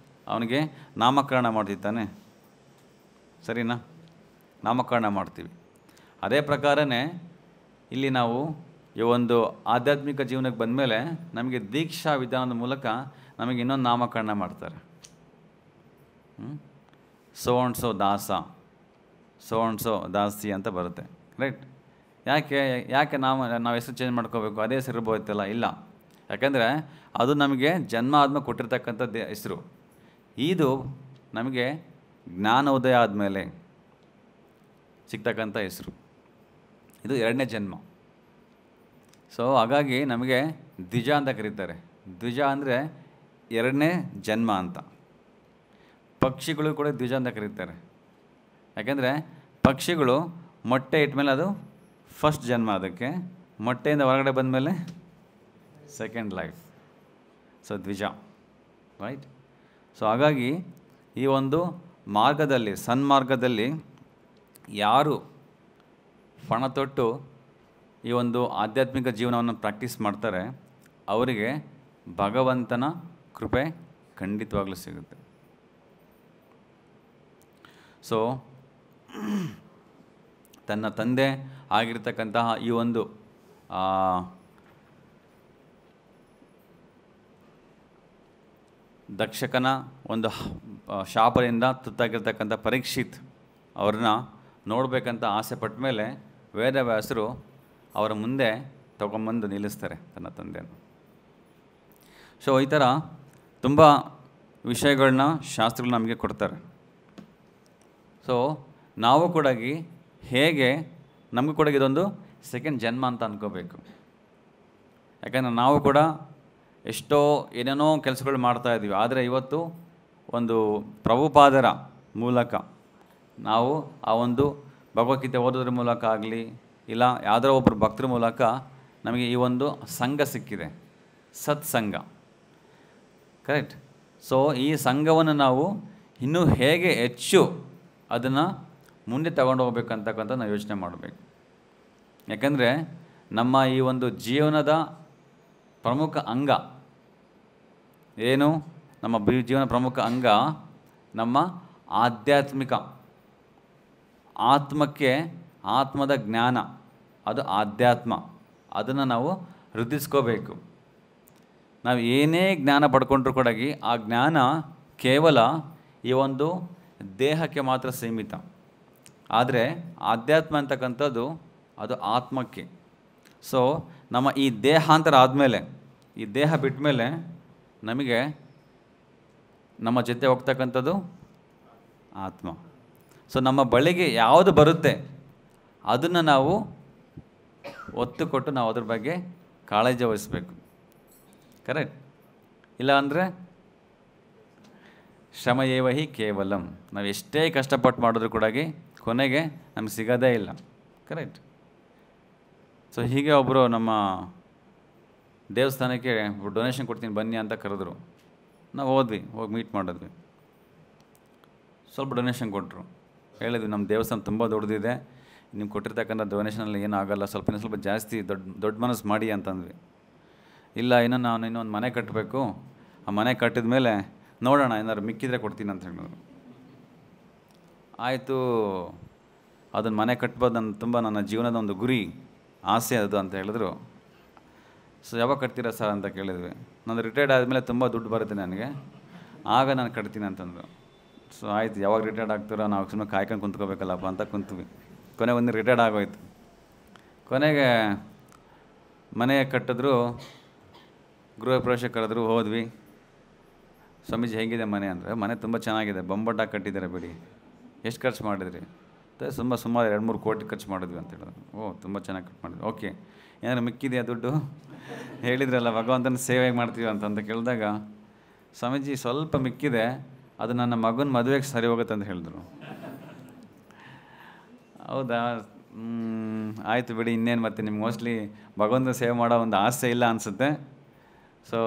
ಅವನಿಗೆ ನಾಮಕರಣ ಮಾಡ್ತಿದ್ದಾನೆ, ಸರಿನಾ? ನಾಮಕರಣ ಮಾಡ್ತೀವಿ. ಅದೇ ಪ್ರಕಾರನೇ ಇಲ್ಲಿ ನಾವು ಈ ಒಂದು ಆಧ್ಯಾತ್ಮಿಕ ಜೀವನಕ್ಕೆ ಬಂದಮೇಲೆ ನಮಗೆ ದೀಕ್ಷಾ ವಿಧಾನದ ಮೂಲಕ ನಮಗೆ ಇನ್ನೊಂದು ನಾಮಕರಣ ಮಾಡ್ತಾರೆ. ಸೋ ಅಂಡ್ ಸೋ ದಾಸ, ಸೋ ಅಂಡ್ ಸೋ ದಾಸಿ ಅಂತ ಬರುತ್ತೆ, ರೈಟ್? ಯಾಕೆ ನಾವು ಹೆಸರು ಚೇಂಜ್ ಮಾಡ್ಕೋಬೇಕು? ಅದೇ ಹೆಸರು ಇರ್ಬೋಯ್ತಲ್ಲ? ಇಲ್ಲ, ಯಾಕೆಂದರೆ ಅದು ನಮಗೆ ಜನ್ಮ ಆದ್ಮೇಲೆ ಕೊಟ್ಟಿರ್ತಕ್ಕಂಥ ಹೆಸರು. ಇದು ನಮಗೆ ಜ್ಞಾನ ಉದಯ ಆದಮೇಲೆ ಸಿಗ್ತಕ್ಕಂಥ ಹೆಸರು. ಇದು ಎರಡನೇ ಜನ್ಮ. ಸೊ ಹಾಗಾಗಿ ನಮಗೆ ದ್ವಿಜ ಅಂತ ಕರೀತಾರೆ. ದ್ವಿಜ ಅಂದರೆ ಎರಡನೇ ಜನ್ಮ ಅಂತ. ಪಕ್ಷಿಗಳು ಕೂಡ ದ್ವಿಜ ಅಂತ ಕರೀತಾರೆ. ಯಾಕೆಂದರೆ ಪಕ್ಷಿಗಳು ಮೊಟ್ಟೆ ಇಟ್ಮೇಲೆ ಅದು ಫಸ್ಟ್ ಜನ್ಮ, ಅದಕ್ಕೆ ಮೊಟ್ಟೆಯಿಂದ ಹೊರಗಡೆ ಬಂದಮೇಲೆ ಸೆಕೆಂಡ್ ಲೈಫ್. ಸೊ ದ್ವಿಜ, ರೈಟ್? ಸೊ ಹಾಗಾಗಿ ಈ ಒಂದು ಮಾರ್ಗದಲ್ಲಿ ಸನ್ಮಾರ್ಗದಲ್ಲಿ ಯಾರು ಪಣ ತೊಟ್ಟು ಈ ಒಂದು ಆಧ್ಯಾತ್ಮಿಕ ಜೀವನವನ್ನು ಪ್ರಾಕ್ಟೀಸ್ ಮಾಡ್ತಾರೆ ಅವರಿಗೆ ಭಗವಂತನ ಕೃಪೆ ಖಂಡಿತವಾಗ್ಲೂ ಸಿಗುತ್ತೆ. ಸೊ ತನ್ನ ತಂದೆ ಆಗಿರ್ತಕ್ಕಂತಹ ಈ ಒಂದು ದಕ್ಷಕನ ಒಂದು ಶಾಪದಿಂದ ತುತ್ತಾಗಿರ್ತಕ್ಕಂಥ ಪರೀಕ್ಷಿತ್ ಅವ್ರನ್ನ ನೋಡಬೇಕಂತ ಆಸೆ ಪಟ್ಟ ಮೇಲೆ ವೇದವ್ಯಾಸರು ಅವರ ಮುಂದೆ ತಗೊಂಬಂದು ನಿಲ್ಲಿಸ್ತಾರೆ ತನ್ನ ತಂದೆಯನ್ನು. ಸೊ ಈ ಥರ ತುಂಬ ವಿಷಯಗಳನ್ನ ಶಾಸ್ತ್ರಗಳು ನಮಗೆ ಕೊಡ್ತಾರೆ. ಸೊ ನಾವು ಕೂಡ ಹೇಗೆ ನಮಗೂ ಕೂಡ ಇದೊಂದು ಸೆಕೆಂಡ್ ಜನ್ಮ ಅಂತ ಅಂದ್ಕೋಬೇಕು. ಯಾಕಂದರೆ ನಾವು ಕೂಡ ಎಷ್ಟೋ ಏನೇನೋ ಕೆಲಸಗಳು ಮಾಡ್ತಾಯಿದ್ದೀವಿ, ಆದರೆ ಇವತ್ತು ಒಂದು ಪ್ರಭುಪಾದರ ಮೂಲಕ ನಾವು ಆ ಒಂದು ಭಗವದ್ಗೀತೆ ಓದೋದ್ರ ಮೂಲಕ ಆಗಲಿ ಇಲ್ಲ ಯಾವುದೋ ಒಬ್ಬರು ಭಕ್ತರ ಮೂಲಕ ನಮಗೆ ಈ ಒಂದು ಸಂಘ ಸಿಕ್ಕಿದೆ, ಸತ್ಸಂಗ. ಕರೆಕ್ಟ್. ಸೊ ಈ ಸಂಘವನ್ನು ನಾವು ಇನ್ನೂ ಹೇಗೆ ಹೆಚ್ಚು ಅದನ್ನು ಮುಂದೆ ತಗೊಂಡು ಹೋಗ್ಬೇಕಂತಕ್ಕಂಥ ನಾವು ಯೋಚನೆ ಮಾಡಬೇಕು. ಯಾಕಂದರೆ ನಮ್ಮ ಈ ಒಂದು ಜೀವನದ ಪ್ರಮುಖ ಅಂಗ ಏನು, ನಮ್ಮ ಜೀವನ ಪ್ರಮುಖ ಅಂಗ ನಮ್ಮ ಆಧ್ಯಾತ್ಮಿಕ ಆತ್ಮಕ್ಕೆ, ಆತ್ಮದ ಜ್ಞಾನ, ಅದು ಆಧ್ಯಾತ್ಮ. ಅದನ್ನು ನಾವು ವೃದ್ಧಿಸ್ಕೋಬೇಕು. ನಾವು ಏನೇ ಜ್ಞಾನ ಪಡ್ಕೊಂಡ್ರೂ ಕೂಡ ಆ ಜ್ಞಾನ ಕೇವಲ ಈ ಒಂದು ದೇಹಕ್ಕೆ ಮಾತ್ರ ಸೀಮಿತ. ಆದರೆ ಆಧ್ಯಾತ್ಮ ಅಂತಕ್ಕಂಥದ್ದು ಅದು ಆತ್ಮಕ್ಕೆ. ಸೊ ನಮ್ಮ ಈ ದೇಹಾಂತರ ಆದಮೇಲೆ, ಈ ದೇಹ ಬಿಟ್ಟ ಮೇಲೆ ನಮಗೆ ನಮ್ಮ ಜೊತೆ ಹೋಗ್ತಕ್ಕಂಥದ್ದು ಆತ್ಮ. ಸೊ ನಮ್ಮ ಬಳಿಗೆ ಯಾವುದು ಬರುತ್ತೆ ಅದನ್ನು ನಾವು ಒತ್ತು ಕೊಟ್ಟು ನಾವು ಅದ್ರ ಬಗ್ಗೆ ಕಾಳಜಿ ವಹಿಸಬೇಕು. ಕರೆಕ್ಟ್. ಇಲ್ಲ ಅಂದರೆ ಶ್ರಮ ಏವಹಿ ಕೇವಲಂ, ನಾವು ಎಷ್ಟೇ ಕಷ್ಟಪಟ್ಟು ಮಾಡಿದ್ರು ಕೂಡ ಕೊನೆಗೆ ನಮಗೆ ಸಿಗೋದೇ ಇಲ್ಲ. ಕರೆಕ್ಟ್. ಸೊ ಹೀಗೆ ಒಬ್ಬರು ನಮ್ಮ ದೇವಸ್ಥಾನಕ್ಕೆ ಡೊನೇಷನ್ ಕೊಡ್ತೀನಿ ಬನ್ನಿ ಅಂತ ಕರೆದ್ರು. ನಾವು ಹೋದ್ವಿ, ಹೋಗಿ ಮೀಟ್ ಮಾಡಿದ್ವಿ. ಸ್ವಲ್ಪ ಡೊನೇಷನ್ ಕೊಟ್ಟರು. ಹೇಳಿದ್ವಿ ನಮ್ಮ ದೇವಸ್ಥಾನ ತುಂಬ ದೊಡ್ಡದಿದೆ, ನೀವು ಕೊಟ್ಟಿರ್ತಕ್ಕಂಥ ಡೊನೇಷನಲ್ಲಿ ಏನೂ ಆಗೋಲ್ಲ, ಸ್ವಲ್ಪ ಜಾಸ್ತಿ ದೊಡ್ಡ ಮನಸ್ಸು ಮಾಡಿ ಅಂತಂದ್ವಿ. ಇಲ್ಲ ನಾನು ಇನ್ನೊಂದು ಮನೆ ಕಟ್ಟಬೇಕು, ಆ ಮನೆ ಕಟ್ಟಿದ ಮೇಲೆ ನೋಡೋಣ, ಏನಾದ್ರು ಮಿಕ್ಕಿದ್ರೆ ಕೊಡ್ತೀನಿ ಅಂತ ಹೇಳಿದ್ರು. ಆಯಿತು, ಅದನ್ನು ಮನೆ ಕಟ್ಬೋದು, ನನ್ನ ಜೀವನದ ಒಂದು ಗುರಿ, ಆಸೆ ಅದು ಅಂತ ಹೇಳಿದ್ರು. ಸೊ ಯಾವಾಗ ಕಟ್ತೀರಾ ಸರ್ ಅಂತ ಕೇಳಿದ್ವಿ. ನಾನು ರಿಟೈರ್ಡ್ ಆದಮೇಲೆ ತುಂಬ ದುಡ್ಡು ಬರುತ್ತೆ ನನಗೆ, ಆಗ ನಾನು ಕಟ್ತೀನಿ ಅಂತಂದರು. ಸೊ ಆಯಿತು, ಯಾವಾಗ ರಿಟೈರ್ಡ್ ಆಗ್ತೀರೋ ನಾವು ಸುಮ್ಮನೆ ಕಾಯ್ಕೊಂಡು ಕುಂತ್ಕೋಬೇಕಲ್ಲಪ್ಪ ಅಂತ ಕುಂತ್ವಿ. ಕೊನೆಗೆ ಒಂದು ರಿಟೈರ್ಡ್ ಆಗೋಯ್ತು. ಕೊನೆಗೆ ಮನೆ ಕಟ್ಟಿದ್ರು, ಗೃಹ ಪ್ರವೇಶ ಕರೆದ್ರು, ಹೋದ್ವಿ. ಸ್ವಾಮೀಜಿ ಹೇಗಿದೆ ಮನೆ ಅಂದರೆ, ಮನೆ ತುಂಬ ಚೆನ್ನಾಗಿದೆ, ಬೊಂಬಟ್ಟಾಗಿ ಕಟ್ಟಿದ್ದಾರೆ ಬಿಡಿ. ಎಷ್ಟು ಖರ್ಚು ಮಾಡಿದ್ರಿ? ಸುಮಾರು 2-3 ಕೋಟಿ ಖರ್ಚು ಮಾಡಿದ್ವಿ ಅಂತ ಹೇಳಿದ್ರು. ಓ, ತುಂಬ ಚೆನ್ನಾಗಿ ಖರ್ಚು ಮಾಡಿದ್ವಿ. ಓಕೆ, ಏನಾದ್ರು ಮಿಕ್ಕಿದೆಯಾ ದುಡ್ಡು? ಹೇಳಿದ್ರಲ್ಲ ಭಗವಂತನ ಸೇವೆ ಮಾಡ್ತೀವಿ ಅಂತ ಕೇಳಿದಾಗ, ಸ್ವಾಮೀಜಿ ಸ್ವಲ್ಪ ಮಿಕ್ಕಿದೆ, ಅದು ನನ್ನ ಮಗನ ಮದುವೆಗೆ ಸರಿ ಹೋಗುತ್ತೆ ಅಂತ ಹೇಳಿದ್ರು. ಹೌದಾ, ಆಯಿತು ಬಿಡಿ, ಇನ್ನೇನು ಮತ್ತೆ ನಿಮ್ಗೆ ಮೋಸ್ಟ್ಲಿ ಭಗವಂತನ ಸೇವೆ ಮಾಡೋ ಒಂದು ಆಸೆ ಇಲ್ಲ ಅನಿಸುತ್ತೆ. ಸೊ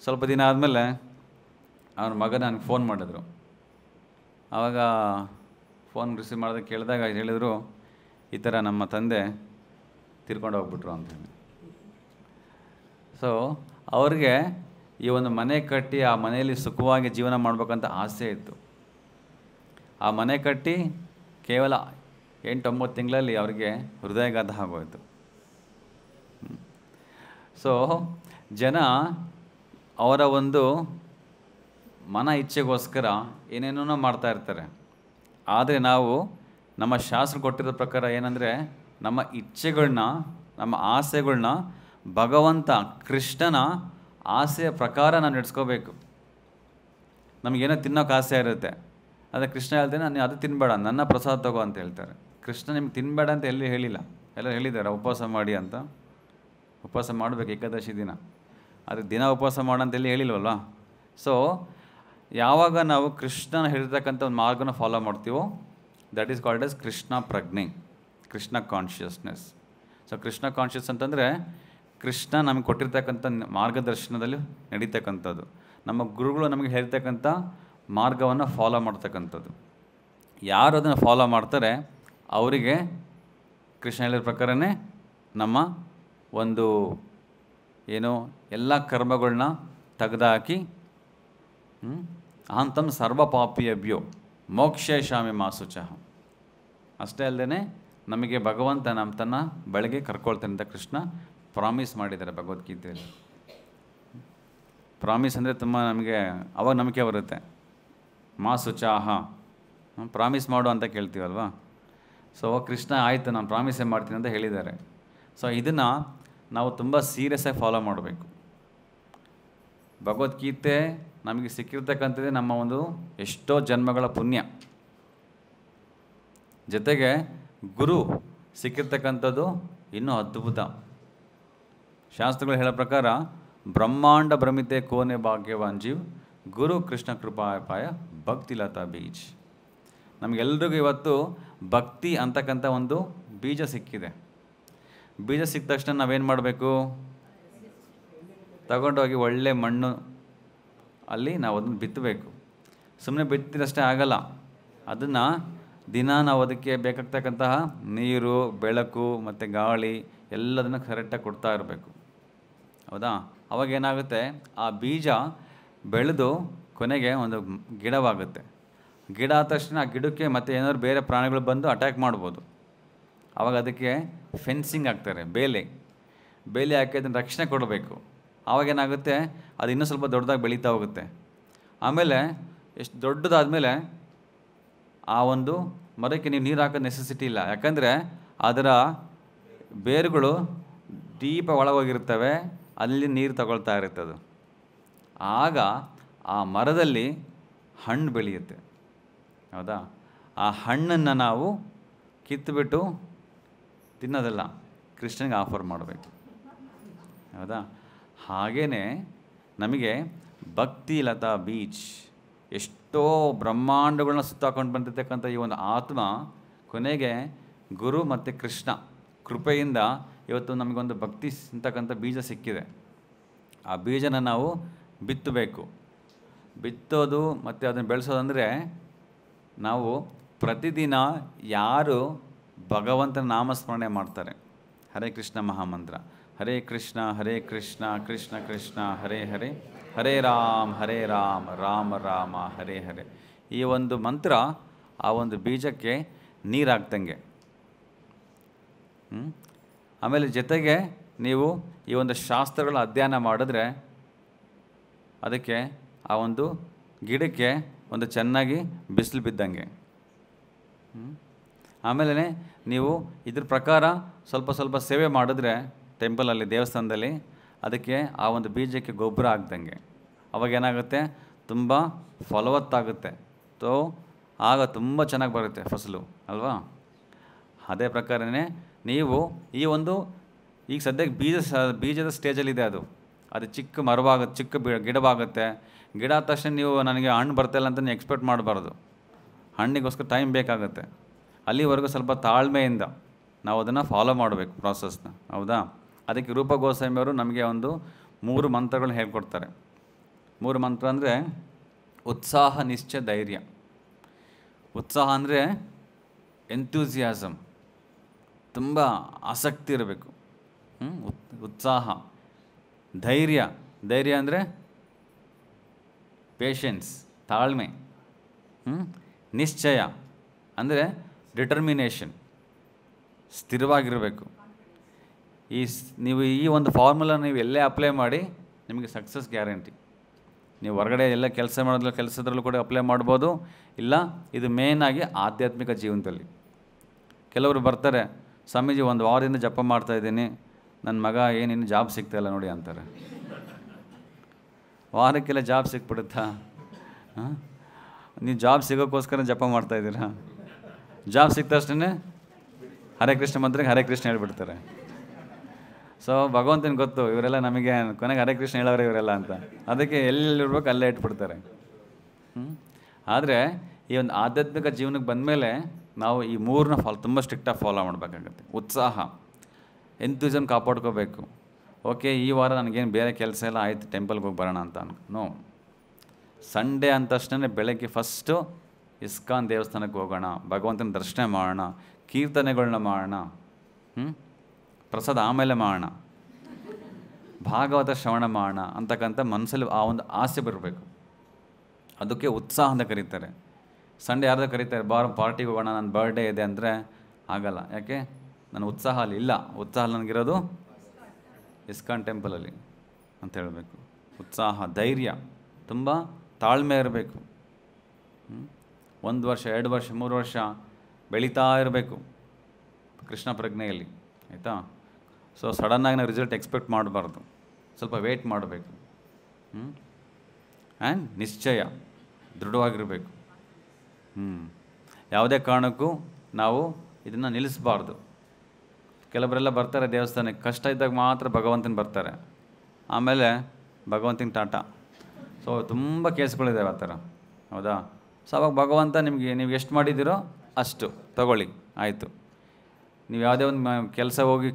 ಸ್ವಲ್ಪ ದಿನ ಆದಮೇಲೆ ಅವ್ರ ಮಗ ನನಗೆ ಫೋನ್ ಮಾಡಿದ್ರು. ಆವಾಗ ಫೋನ್ ರಿಸೀವ್ ಮಾಡಿದಾಗ ಕೇಳಿದಾಗ ಹೇಳಿದರು, ಈ ಥರ ನಮ್ಮ ತಂದೆ ತೀರ್ಕೊಂಡು ಹೋಗ್ಬಿಟ್ರು ಅಂತ ಹೇಳಿ. ಸೊ ಅವ್ರಿಗೆ ಈ ಒಂದು ಮನೆ ಕಟ್ಟಿ ಆ ಮನೆಯಲ್ಲಿ ಸುಖವಾಗಿ ಜೀವನ ಮಾಡಬೇಕಂತ ಆಸೆ ಇತ್ತು. ಆ ಮನೆ ಕಟ್ಟಿ ಕೇವಲ 8-9 ತಿಂಗಳಲ್ಲಿ ಅವ್ರಿಗೆ ಹೃದಯಾಘಾತ ಆಗೋಯಿತು. ಸೊ ಜನ ಅವರ ಒಂದು ಮನ ಇಚ್ಛೆಗೋಸ್ಕರ ಏನೇನೋ ಮಾಡ್ತಾ ಇರ್ತಾರೆ. ಆದರೆ ನಾವು ನಮ್ಮ ಶಾಸ್ತ್ರ ಕೊಟ್ಟಿರೋ ಪ್ರಕಾರ ಏನಂದರೆ, ನಮ್ಮ ಇಚ್ಛೆಗಳನ್ನ, ನಮ್ಮ ಆಸೆಗಳನ್ನ ಭಗವಂತ ಕೃಷ್ಣನ ಆಸೆಯ ಪ್ರಕಾರ ನಾವು ನಡೆಸ್ಕೋಬೇಕು. ನಮಗೇನೋ ತಿನ್ನೋಕೆ ಆಸೆ ಇರುತ್ತೆ, ಆದರೆ ಕೃಷ್ಣ ಹೇಳ್ತೇನೆ ನಾನು ಅದು ತಿನ್ನಬೇಡ, ನನ್ನ ಪ್ರಸಾದ ತಗೋ ಅಂತ ಹೇಳ್ತಾರೆ. ಕೃಷ್ಣ ನಿಮ್ಗೆ ತಿನ್ನಬೇಡ ಅಂತ ಎಲ್ಲಿ ಹೇಳಿಲ್ಲ. ಎಲ್ಲ ಹೇಳಿದ್ದಾರೆ ಉಪವಾಸ ಮಾಡಿ ಅಂತ. ಉಪವಾಸ ಮಾಡಬೇಕು ಏಕಾದಶಿ ದಿನ, ಆದರೆ ದಿನ ಉಪವಾಸ ಮಾಡಂತ ಎಲ್ಲಿ ಹೇಳಿಲ್ವಲ್ಲ. ಸೊ ಯಾವಾಗ ನಾವು ಕೃಷ್ಣನ ಹೇಳಿರ್ತಕ್ಕಂಥ ಒಂದು ಮಾರ್ಗನ ಫಾಲೋ ಮಾಡ್ತೀವೋ, that is called as Krishna ಪ್ರಜ್ಞೆ, Krishna consciousness. So Krishna conscious ಅಂತಂದರೆ ಕೃಷ್ಣ ನಮಗೆ ಕೊಟ್ಟಿರ್ತಕ್ಕಂಥ ಮಾರ್ಗದರ್ಶನದಲ್ಲಿ ನಡೀತಕ್ಕಂಥದ್ದು, ನಮ್ಮ ಗುರುಗಳು ನಮಗೆ ಹೇಳ್ತಕ್ಕಂಥ ಮಾರ್ಗವನ್ನು ಫಾಲೋ ಮಾಡ್ತಕ್ಕಂಥದ್ದು. ಯಾರು ಅದನ್ನು ಫಾಲೋ ಮಾಡ್ತಾರೆ ಅವರಿಗೆ ಕೃಷ್ಣ ಹೇಳಿದ ಪ್ರಕಾರನೇ ನಮ್ಮ ಒಂದು ಏನು ಎಲ್ಲ ಕರ್ಮಗಳನ್ನ ತೆಗೆದುಹಾಕಿ ಅಹಂತಂ ಸರ್ವ ಪಾಪಿಯಭ್ಯೋ ಮೋಕ್ಷೇಶಾಮಿ ಮಾಸುಚಃ. ಅಷ್ಟೇ ಅಲ್ಲದೆ ನಮಗೆ ಭಗವಂತ ನಮ್ಮ ತನ್ನ ಬಳಿಗೆ ಕರ್ಕೊಳ್ತಾನೆ ಅಂತ ಕೃಷ್ಣ ಪ್ರಾಮಿಸ್ ಮಾಡಿದ್ದಾರೆ ಭಗವದ್ಗೀತೆಯಲ್ಲಿ. ಪ್ರಾಮಿಸ್ ಅಂದರೆ ತುಂಬ ನಮಗೆ ಅವಾಗ ನಂಬಿಕೆ ಬರುತ್ತೆ. ಮಾಸುಚಾಹ ಪ್ರಾಮಿಸ್ ಮಾಡು ಅಂತ ಕೇಳ್ತೀವಲ್ವ. ಸೊ ಕೃಷ್ಣ ಆಯಿತು ನಾನು ಪ್ರಾಮಿಸೇ ಮಾಡ್ತೀನಿ ಅಂತ ಹೇಳಿದ್ದಾರೆ. ಸೊ ಇದನ್ನು ನಾವು ತುಂಬ ಸೀರಿಯಸ್ಸಾಗಿ ಫಾಲೋ ಮಾಡಬೇಕು. ಭಗವದ್ಗೀತೆ ನಮಗೆ ಸಿಕ್ಕಿರ್ತಕ್ಕಂಥದ್ದೇ ನಮ್ಮ ಒಂದು ಎಷ್ಟೋ ಜನ್ಮಗಳ ಪುಣ್ಯ. ಜೊತೆಗೆ ಗುರು ಸಿಕ್ಕಿರ್ತಕ್ಕಂಥದ್ದು ಇನ್ನೂ ಅದ್ಭುತ. ಶಾಸ್ತ್ರಗಳು ಹೇಳೋ ಪ್ರಕಾರ ಬ್ರಹ್ಮಾಂಡ ಭ್ರಮಿತೆ ಕೋನೆ ಭಾಗ್ಯವಾನ್ ಜೀವ್ ಗುರು ಕೃಷ್ಣ ಕೃಪಾಪಾಯ ಭಕ್ತಿ ಲತಾ ಬೀಜ್. ನಮಗೆಲ್ರಿಗೂ ಇವತ್ತು ಭಕ್ತಿ ಅಂತಕ್ಕಂಥ ಒಂದು ಬೀಜ ಸಿಕ್ಕಿದೆ. ಬೀಜ ಸಿಕ್ಕ ತಕ್ಷಣ ನಾವೇನು ಮಾಡಬೇಕು? ತಗೊಂಡೋಗಿ ಒಳ್ಳೆ ಮಣ್ಣು ಅಲ್ಲಿ ನಾವು ಅದನ್ನು ಬಿತ್ತಬೇಕು. ಸುಮ್ಮನೆ ಬಿತ್ತಿದಷ್ಟೇ ಆಗಲ್ಲ. ಅದನ್ನು ದಿನ ನಾವು ಅದಕ್ಕೆ ಬೇಕಾಗ್ತಕ್ಕಂತಹ ನೀರು, ಬೆಳಕು ಮತ್ತು ಗಾಳಿ ಎಲ್ಲದನ್ನು ಕರೆಕ್ಟಾಗಿ ಕೊಡ್ತಾ ಇರಬೇಕು. ಹೌದಾ? ಅವಾಗೇನಾಗುತ್ತೆ, ಆ ಬೀಜ ಬೆಳೆದು ಕೊನೆಗೆ ಒಂದು ಗಿಡವಾಗುತ್ತೆ. ಗಿಡ ಆದ ತಕ್ಷಣ ಆ ಗಿಡಕ್ಕೆ ಮತ್ತು ಏನಾದ್ರು ಬೇರೆ ಪ್ರಾಣಿಗಳು ಬಂದು ಅಟ್ಯಾಕ್ ಮಾಡ್ಬೋದು. ಆವಾಗ ಅದಕ್ಕೆ ಫೆನ್ಸಿಂಗ್ ಹಾಕ್ತಾರೆ, ಬೇಲಿ ಹಾಕಿ ಅದನ್ನು ರಕ್ಷಣೆ ಕೊಡಬೇಕು. ಆವಾಗೇನಾಗುತ್ತೆ, ಅದು ಇನ್ನೂ ಸ್ವಲ್ಪ ದೊಡ್ಡದಾಗಿ ಬೆಳೀತಾ ಹೋಗುತ್ತೆ. ಆಮೇಲೆ ಎಷ್ಟು ದೊಡ್ಡದಾದಮೇಲೆ ಆ ಒಂದು ಮರಕ್ಕೆ ನೀವು ನೀರು ಹಾಕೋದು ನೆಸೆಸಿಟಿ ಇಲ್ಲ. ಯಾಕಂದರೆ ಅದರ ಬೇರುಗಳು ದೀಪ ಒಳಗೋಗಿರ್ತವೆ, ಅಲ್ಲಿ ನೀರು ತಗೊಳ್ತಾ ಇರುತ್ತದು. ಆಗ ಆ ಮರದಲ್ಲಿ ಹಣ್ಣು ಬೆಳೆಯುತ್ತೆ. ಹೌದಾ? ಆ ಹಣ್ಣನ್ನು ನಾವು ಕಿತ್ತುಬಿಟ್ಟು ತಿನ್ನೋದಲ್ಲ, ಕೃಷ್ಣನಿಗೆ ಆಫರ್ ಮಾಡಬೇಕು. ಹೌದಾ? ಹಾಗೇ ನಮಗೆ ಭಕ್ತಿ ಲತಾ ಬೀಜ್, ಎಷ್ಟೋ ಬ್ರಹ್ಮಾಂಡಗಳನ್ನ ಸುತ್ತಾಕೊಂಡು ಬಂದಿರ್ತಕ್ಕಂಥ ಈ ಒಂದು ಆತ್ಮ ಕೊನೆಗೆ ಗುರು ಮತ್ತು ಕೃಷ್ಣ ಕೃಪೆಯಿಂದ ಇವತ್ತು ನಮಗೊಂದು ಭಕ್ತಿ ಅಂತಕ್ಕಂಥ ಬೀಜ ಸಿಕ್ಕಿದೆ. ಆ ಬೀಜನ ನಾವು ಬಿತ್ತಬೇಕು. ಬಿತ್ತೋದು ಮತ್ತು ಅದನ್ನು ಬೆಳೆಸೋದಂದರೆ ನಾವು ಪ್ರತಿದಿನ ಯಾರು ಭಗವಂತನ ನಾಮಸ್ಮರಣೆ ಮಾಡ್ತಾರೆ, ಹರೇ ಕೃಷ್ಣ ಮಹಾಮಂತ್ರ, ಹರೇ ಕೃಷ್ಣ ಕೃಷ್ಣ ಕೃಷ್ಣ ಹರೇ ಹರೇ, ಹರೇ ರಾಮ್ ರಾಮ ರಾಮ ಹರೇ ಹರೇ, ಈ ಒಂದು ಮಂತ್ರ ಆ ಒಂದು ಬೀಜಕ್ಕೆ ನೀರಾಗ್ತಂಗೆ. ಆಮೇಲೆ ಜೊತೆಗೆ ನೀವು ಈ ಒಂದು ಶಾಸ್ತ್ರಗಳ ಅಧ್ಯಯನ ಮಾಡಿದ್ರೆ ಅದಕ್ಕೆ ಆ ಒಂದು ಗಿಡಕ್ಕೆ ಒಂದು ಚೆನ್ನಾಗಿ ಬಿಸಿಲು ಬಿದ್ದಂಗೆ. ಆಮೇಲೆ ನೀವು ಇದ್ರ ಪ್ರಕಾರ ಸ್ವಲ್ಪ ಸ್ವಲ್ಪ ಸೇವೆ ಮಾಡಿದ್ರೆ ಟೆಂಪಲಲ್ಲಿ, ದೇವಸ್ಥಾನದಲ್ಲಿ, ಅದಕ್ಕೆ ಆ ಒಂದು ಬೀಜಕ್ಕೆ ಗೊಬ್ಬರ ಹಾಕ್ದಂಗೆ. ಅವಾಗೇನಾಗುತ್ತೆ, ತುಂಬ ಫಲವತ್ತಾಗುತ್ತೆ. ಆಗ ತುಂಬ ಚೆನ್ನಾಗಿ ಬರುತ್ತೆ ಫಸಲು ಅಲ್ವಾ? ಅದೇ ಪ್ರಕಾರನೇ ನೀವು ಈ ಒಂದು ಈಗ ಸದ್ಯಕ್ಕೆ ಬೀಜದ ಸ್ಟೇಜಲ್ಲಿದೆ. ಅದು ಚಿಕ್ಕ ಮರವಾಗುತ್ತೆ, ಚಿಕ್ಕ ಗಿಡವಾಗುತ್ತೆ. ಗಿಡ ಆದ ತಕ್ಷಣ ನೀವು ನನಗೆ ಹಣ್ಣು ಬರ್ತಾಯಿಲ್ಲ ಅಂತ ನೀವು ಎಕ್ಸ್ಪೆಕ್ಟ್ ಮಾಡಬಾರ್ದು. ಹಣ್ಣಿಗೋಸ್ಕರ ಟೈಮ್ ಬೇಕಾಗುತ್ತೆ. ಅಲ್ಲಿವರೆಗೂ ಸ್ವಲ್ಪ ತಾಳ್ಮೆಯಿಂದ ನಾವು ಅದನ್ನು ಫಾಲೋ ಮಾಡಬೇಕು ಪ್ರಾಸೆಸ್ನ. ಹೌದಾ? ಅದಕ್ಕೆ ರೂಪ ಗೋಸ್ವಾಮಿಯವರು ನಮಗೆ ಒಂದು 3 ಮಂತ್ರಗಳನ್ನ ಹೇಳ್ಕೊಡ್ತಾರೆ. 3 ಮಂತ್ರ ಅಂದರೆ ಉತ್ಸಾಹ, ನಿಶ್ಚಯ, ಧೈರ್ಯ. ಉತ್ಸಾಹ ಅಂದರೆ ಎಂಥೂಸಿಯಾಸಮ್, ತುಂಬ ಆಸಕ್ತಿ ಇರಬೇಕು. ಉತ್ಸಾಹ. ಧೈರ್ಯ ಅಂದರೆ ಪೇಷನ್ಸ್, ತಾಳ್ಮೆ. ನಿಶ್ಚಯ ಅಂದರೆ ಡಿಟರ್ಮಿನೇಷನ್, ಸ್ಥಿರವಾಗಿರಬೇಕು. ನೀವು ಈ ಒಂದು ಫಾರ್ಮುಲಾ ನೀವು ಎಲ್ಲೇ ಅಪ್ಲೈ ಮಾಡಿ ನಿಮಗೆ ಸಕ್ಸಸ್ ಗ್ಯಾರಂಟಿ. ನೀವು ಹೊರಗಡೆ ಎಲ್ಲ ಕೆಲಸದ್ರಲ್ಲೂ ಕೂಡ ಅಪ್ಲೈ ಮಾಡ್ಬೋದು. ಇಲ್ಲ, ಇದು ಮೇಯ್ನಾಗಿ ಆಧ್ಯಾತ್ಮಿಕ ಜೀವನದಲ್ಲಿ. ಕೆಲವರು ಬರ್ತಾರೆ, ಸ್ವಾಮೀಜಿ 1 ವಾರದಿಂದ ಜಪ ಮಾಡ್ತಾಯಿದ್ದೀನಿ, ನನ್ನ ಮಗ ಏನಿನ್ನು ಜಾಬ್ ಸಿಗ್ತಾಯಿಲ್ಲ ನೋಡಿ ಅಂತಾರೆ. ವಾರಕ್ಕೆಲ್ಲ ಜಾಬ್ ಸಿಕ್ಬಿಡುತ್ತಾ? ನೀವು ಜಾಬ್ ಸಿಗೋಕ್ಕೋಸ್ಕರ ಜಪ ಮಾಡ್ತಾಯಿದ್ದೀರಾ? ಜಾಬ್ ಸಿಕ್ಕ ತಕ್ಷಣ ಹರೇ ಕೃಷ್ಣ ಮಂತ್ರಕ್ಕೆ ಹರೇ ಕೃಷ್ಣ ಹೇಳ್ಬಿಡ್ತಾರೆ. ಸೊ ಭಗವಂತನ ಗೊತ್ತು ಇವರೆಲ್ಲ ನಮಗೆ ಕೊನೆಗೆ ಹರೇ ಕೃಷ್ಣ ಹೇಳೋರು ಇವರೆಲ್ಲ ಅಂತ. ಅದಕ್ಕೆ ಎಲ್ಲಿರ್ಬೇಕು ಅಲ್ಲೇ ಇಟ್ಬಿಡ್ತಾರೆ. ಆದರೆ ಈ ಒಂದು ಆಧ್ಯಾತ್ಮಿಕ ಜೀವನಕ್ಕೆ ಬಂದಮೇಲೆ ನಾವು ಈ 3ನ ತುಂಬ ಸ್ಟ್ರಿಕ್ಟಾಗಿ ಫಾಲೋ ಮಾಡಬೇಕಾಗತ್ತೆ. ಉತ್ಸಾಹ, ಎಂಥೂಸಿಯಮ್ ಕಾಪಾಡ್ಕೋಬೇಕು. ಓಕೆ, ಈ ವಾರ ನನಗೇನು ಬೇರೆ ಕೆಲಸ ಎಲ್ಲ ಆಯಿತು, ಟೆಂಪಲ್ಗೆ ಹೋಗಿ ಬರೋಣ ಅಂತ ನೋ. ಸಂಡೇ ಅಂದ ತಕ್ಷಣ ಬೆಳಗ್ಗೆ ಫಸ್ಟು ಇಸ್ಕಾನ್ ದೇವಸ್ಥಾನಕ್ಕೆ ಹೋಗೋಣ, ಭಗವಂತನ ದರ್ಶನ ಮಾಡೋಣ, ಕೀರ್ತನೆಗಳನ್ನ ಮಾಡೋಣ, ಪ್ರಸಾದ ಆಮೇಲೆ ಮಾಡೋಣ, ಭಾಗವತ ಶ್ರವಣ ಮಾಡೋಣ ಅಂತಕ್ಕಂಥ ಮನಸ್ಸಲ್ಲಿ ಆ ಒಂದು ಆಸೆ ಬರಬೇಕು. ಅದಕ್ಕೆ ಉತ್ಸಾಹ ಅಂತ ಕರೀತಾರೆ. ಸಂಡೇ ಯಾರ್ದೋ ಕರೀತಾರೆ, ಪಾರ್ಟಿಗೆ ಹೋಗೋಣ, ನನ್ನ ಬರ್ಡೇ ಇದೆ ಅಂದರೆ ಆಗಲ್ಲ. ಯಾಕೆ? ನನ್ನ ಉತ್ಸಾಹ ಅಲ್ಲಿ ಇಲ್ಲ. ಉತ್ಸಾಹ ನನಗಿರೋದು ಇಸ್ಕಾನ್ ಟೆಂಪಲಲ್ಲಿ ಅಂತ ಹೇಳಬೇಕು. ಉತ್ಸಾಹ, ಧೈರ್ಯ, ತುಂಬ ತಾಳ್ಮೆ ಇರಬೇಕು. 1 ವರ್ಷ 2 ವರ್ಷ 3 ವರ್ಷ ಬೆಳೀತಾ ಇರಬೇಕು ಕೃಷ್ಣ ಪ್ರಜ್ಞೆಯಲ್ಲಿ, ಆಯಿತಾ? ಸೊ ಸಡನ್ನಾಗಿ ನಾವು ರಿಸಲ್ಟ್ ಎಕ್ಸ್ಪೆಕ್ಟ್ ಮಾಡಬಾರ್ದು, ಸ್ವಲ್ಪ ವೇಟ್ ಮಾಡಬೇಕು. ಆ್ಯಂಡ್ ನಿಶ್ಚಯ, ದೃಢವಾಗಿರಬೇಕು. ಯಾವುದೇ ಕಾರಣಕ್ಕೂ ನಾವು ಇದನ್ನು ನಿಲ್ಲಿಸಬಾರ್ದು. ಕೆಲವರೆಲ್ಲ ಬರ್ತಾರೆ ದೇವಸ್ಥಾನಕ್ಕೆ, ಕಷ್ಟ ಇದ್ದಾಗ ಮಾತ್ರ ಭಗವಂತನ ಬರ್ತಾರೆ, ಆಮೇಲೆ ಭಗವಂತನ ಟಾಟಾ. ಸೊ ತುಂಬ ಕೇಸ್ಗಳಿದ್ದಾವೆ ಆ ಥರ, ಹೌದಾ? ಸೊ ಅವಾಗ ಭಗವಂತ ನಿಮಗೆ, ನೀವು ಎಷ್ಟು ಮಾಡಿದ್ದೀರೋ ಅಷ್ಟು ತಗೊಳ್ಳಿ, ಆಯಿತು. ನೀವು ಯಾವುದೇ ಒಂದು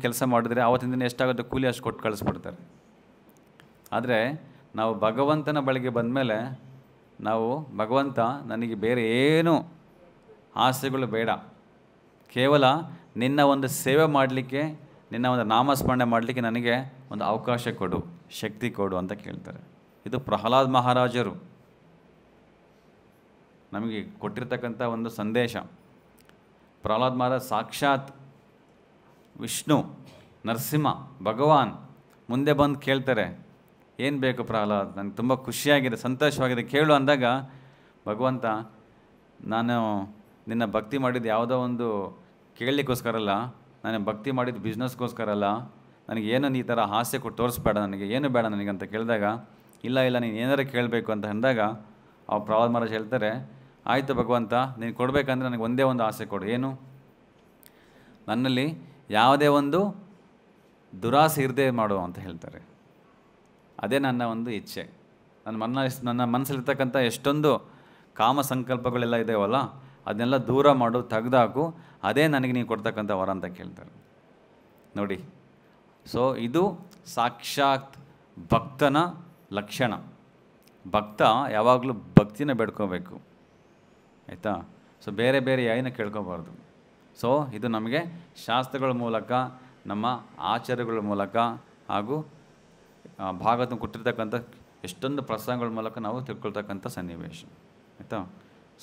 ಕೆಲಸ ಮಾಡಿದ್ರೆ ಆವತ್ತಿನ ದಿನ ಎಷ್ಟಾಗುತ್ತೆ ಕೂಲಿ ಅಷ್ಟು ಕೊಟ್ಟು ಕಳಿಸ್ಬಿಡ್ತಾರೆ. ಆದರೆ ನಾವು ಭಗವಂತನ ಬಳಿಗೆ ಬಂದಮೇಲೆ ನಾವು, ಭಗವಂತ ನನಗೆ ಬೇರೆ ಏನು ಆಸೆಗಳು ಬೇಡ, ಕೇವಲ ನಿನ್ನ ಒಂದು ಸೇವೆ ಮಾಡಲಿಕ್ಕೆ, ನಿನ್ನ ಒಂದು ನಾಮಸ್ಮರಣೆ ಮಾಡಲಿಕ್ಕೆ ನನಗೆ ಒಂದು ಅವಕಾಶ ಕೊಡು, ಶಕ್ತಿ ಕೊಡು ಅಂತ ಕೇಳ್ತಾರೆ. ಇದು ಪ್ರಹ್ಲಾದ್ ಮಹಾರಾಜರು ನಮಗೆ ಕೊಟ್ಟಿರ್ತಕ್ಕಂಥ ಒಂದು ಸಂದೇಶ. ಪ್ರಹ್ಲಾದ್ ಮಹಾರಾಜ್ ಸಾಕ್ಷಾತ್ ವಿಷ್ಣು, ನರಸಿಂಹ, ಭಗವಾನ್ ಮುಂದೆ ಬಂದು ಕೇಳ್ತಾರೆ, ಏನು ಬೇಕು ಪ್ರಹ್ಲಾದ್, ನನಗೆ ತುಂಬ ಖುಷಿಯಾಗಿದೆ, ಸಂತೋಷವಾಗಿದೆ, ಕೇಳು ಅಂದಾಗ ಭಗವಂತ, ನಾನು ನಿನ್ನ ಭಕ್ತಿ ಮಾಡಿದ್ದು ಯಾವುದೋ ಒಂದು ಕೇಳಲಿಕ್ಕೋಸ್ಕರ ಅಲ್ಲ, ನಾನು ಭಕ್ತಿ ಮಾಡಿದ್ದು ಬಿಸ್ನೆಸ್ಗೋಸ್ಕರ ಅಲ್ಲ, ನನಗೇನು ಈ ಥರ ಆಸೆ ಕೊಟ್ಟು ತೋರಿಸ್ಬೇಡ, ನನಗೆ ಏನು ಬೇಡ ನನಗೆ ಅಂತ ಕೇಳಿದಾಗ, ಇಲ್ಲ ನೀನು ಏನಾರು ಕೇಳಬೇಕು ಅಂತ ಅಂದಾಗ ಆ ಪ್ರಹ್ಲಾದ್ ಮಹಾರಾಜ್ ಹೇಳ್ತಾರೆ, ಆಯಿತು ಭಗವಂತ, ನೀನು ಕೊಡಬೇಕಂದ್ರೆ ನನಗೆ ಒಂದೇ ಒಂದು ಆಸೆ ಕೊಡು. ಏನು? ನನ್ನಲ್ಲಿ ಯಾವುದೇ ಒಂದು ದುರಾಸೆ ಇರದೇ ಮಾಡು ಅಂತ ಹೇಳ್ತಾರೆ. ಅದೇ ನನ್ನ ಒಂದು ಇಚ್ಛೆ. ನನ್ನ ಮನಸ್ಸಲ್ಲಿರ್ತಕ್ಕಂಥ ಎಷ್ಟೊಂದು ಕಾಮ ಸಂಕಲ್ಪಗಳೆಲ್ಲ ಇದ್ದಾವಲ್ಲ, ಅದನ್ನೆಲ್ಲ ದೂರ ಮಾಡು, ತೆಗೆದಾಕು, ಅದೇ ನನಗೆ ನೀವು ಕೊಡ್ತಕ್ಕಂಥ ವರ ಅಂತ ಕೇಳ್ತಾರೆ ನೋಡಿ. ಸೊ ಇದು ಸಾಕ್ಷಾತ್ ಭಕ್ತನ ಲಕ್ಷಣ. ಭಕ್ತ ಯಾವಾಗಲೂ ಭಕ್ತಿನ ಬೇಡ್ಕೋಬೇಕು, ಆಯಿತಾ? ಸೊ ಬೇರೆ ಏನು ಕೇಳ್ಕೋಬಾರ್ದು. ಸೊ ಇದು ನಮಗೆ ಶಾಸ್ತ್ರಗಳ ಮೂಲಕ, ನಮ್ಮ ಆಚಾರ್ಯಗಳ ಮೂಲಕ ಹಾಗೂ ಭಾಗವತ ಕೊಟ್ಟಿರ್ತಕ್ಕಂಥ ಎಷ್ಟೊಂದು ಪ್ರಸಂಗಗಳ ಮೂಲಕ ನಾವು ತಿಳ್ಕೊಳ್ತಕ್ಕಂಥ ಸನ್ನಿವೇಶ, ಆಯಿತಾ?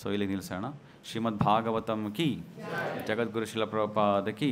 ಸೊ ಇಲ್ಲಿ ನಿಲ್ಲಿಸೋಣ. ಶ್ರೀಮದ್ ಭಾಗವತಂ ಕಿ, ಜಗದ್ಗುರು ಶಿಲ ಪ್ರಭುಪಾದ ಕಿ.